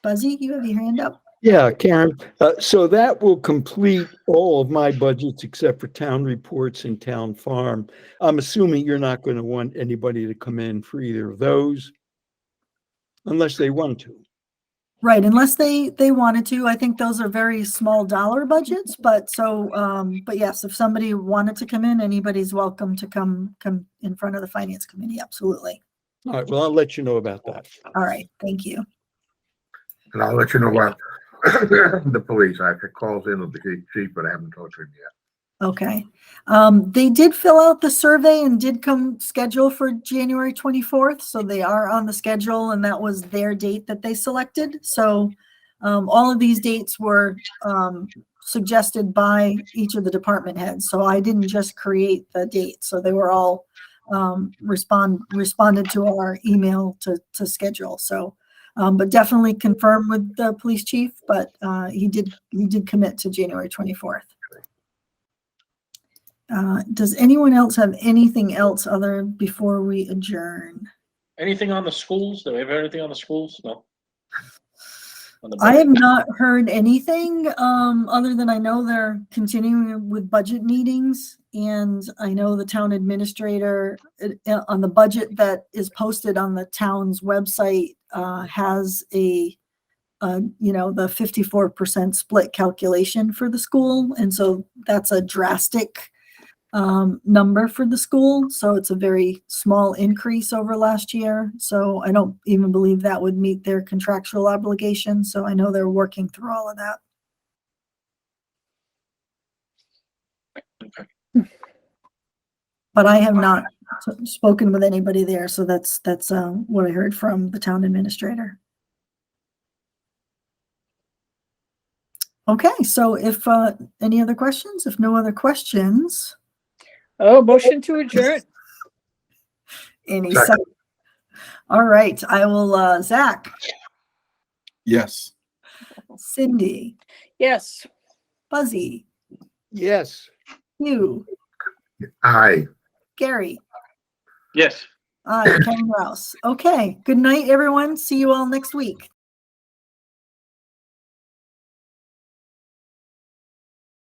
Buzzy, you have your hand up? Yeah, Karen. So that will complete all of my budgets except for town reports and town farm. I'm assuming you're not going to want anybody to come in for either of those unless they want to. Right, unless they wanted to. I think those are very small dollar budgets, but yes, if somebody wanted to come in, anybody's welcome to come in front of the Finance Committee, absolutely. All right, well, I'll let you know about that. All right, thank you. And I'll let you know about the police. I've had calls in with the chief, but I haven't talked to him yet. Okay. They did fill out the survey and did come schedule for January 24th. So they are on the schedule, and that was their date that they selected. So all of these dates were suggested by each of the department heads. So I didn't just create the date. So they were all responded to our email to schedule. So but definitely confirm with the police chief, but he did commit to January 24th. Does anyone else have anything else other before we adjourn? Anything on the schools? Do we have anything on the schools? No. On the I have budget? not heard anything other than I know they're continuing with budget meetings, and I know the town administrator on the budget that is posted on the town's website has the 54% split calculation for the school, and so that's a drastic number for the school. So it's a very small increase over last year. So I don't even believe that would meet their contractual obligations. So I know they're working through all of that. but I have not spoken with anybody there, so that's what I heard from the town administrator. Okay, so if any other questions, if no other questions, Oh, motion to adjourn. any Second. second? All right, I will, Zach, Yes. Cindy, Yes. Buzzy, Yes. you, Aye. Gary, Yes. Ken Rouse. Okay, good night, everyone. See you all next week.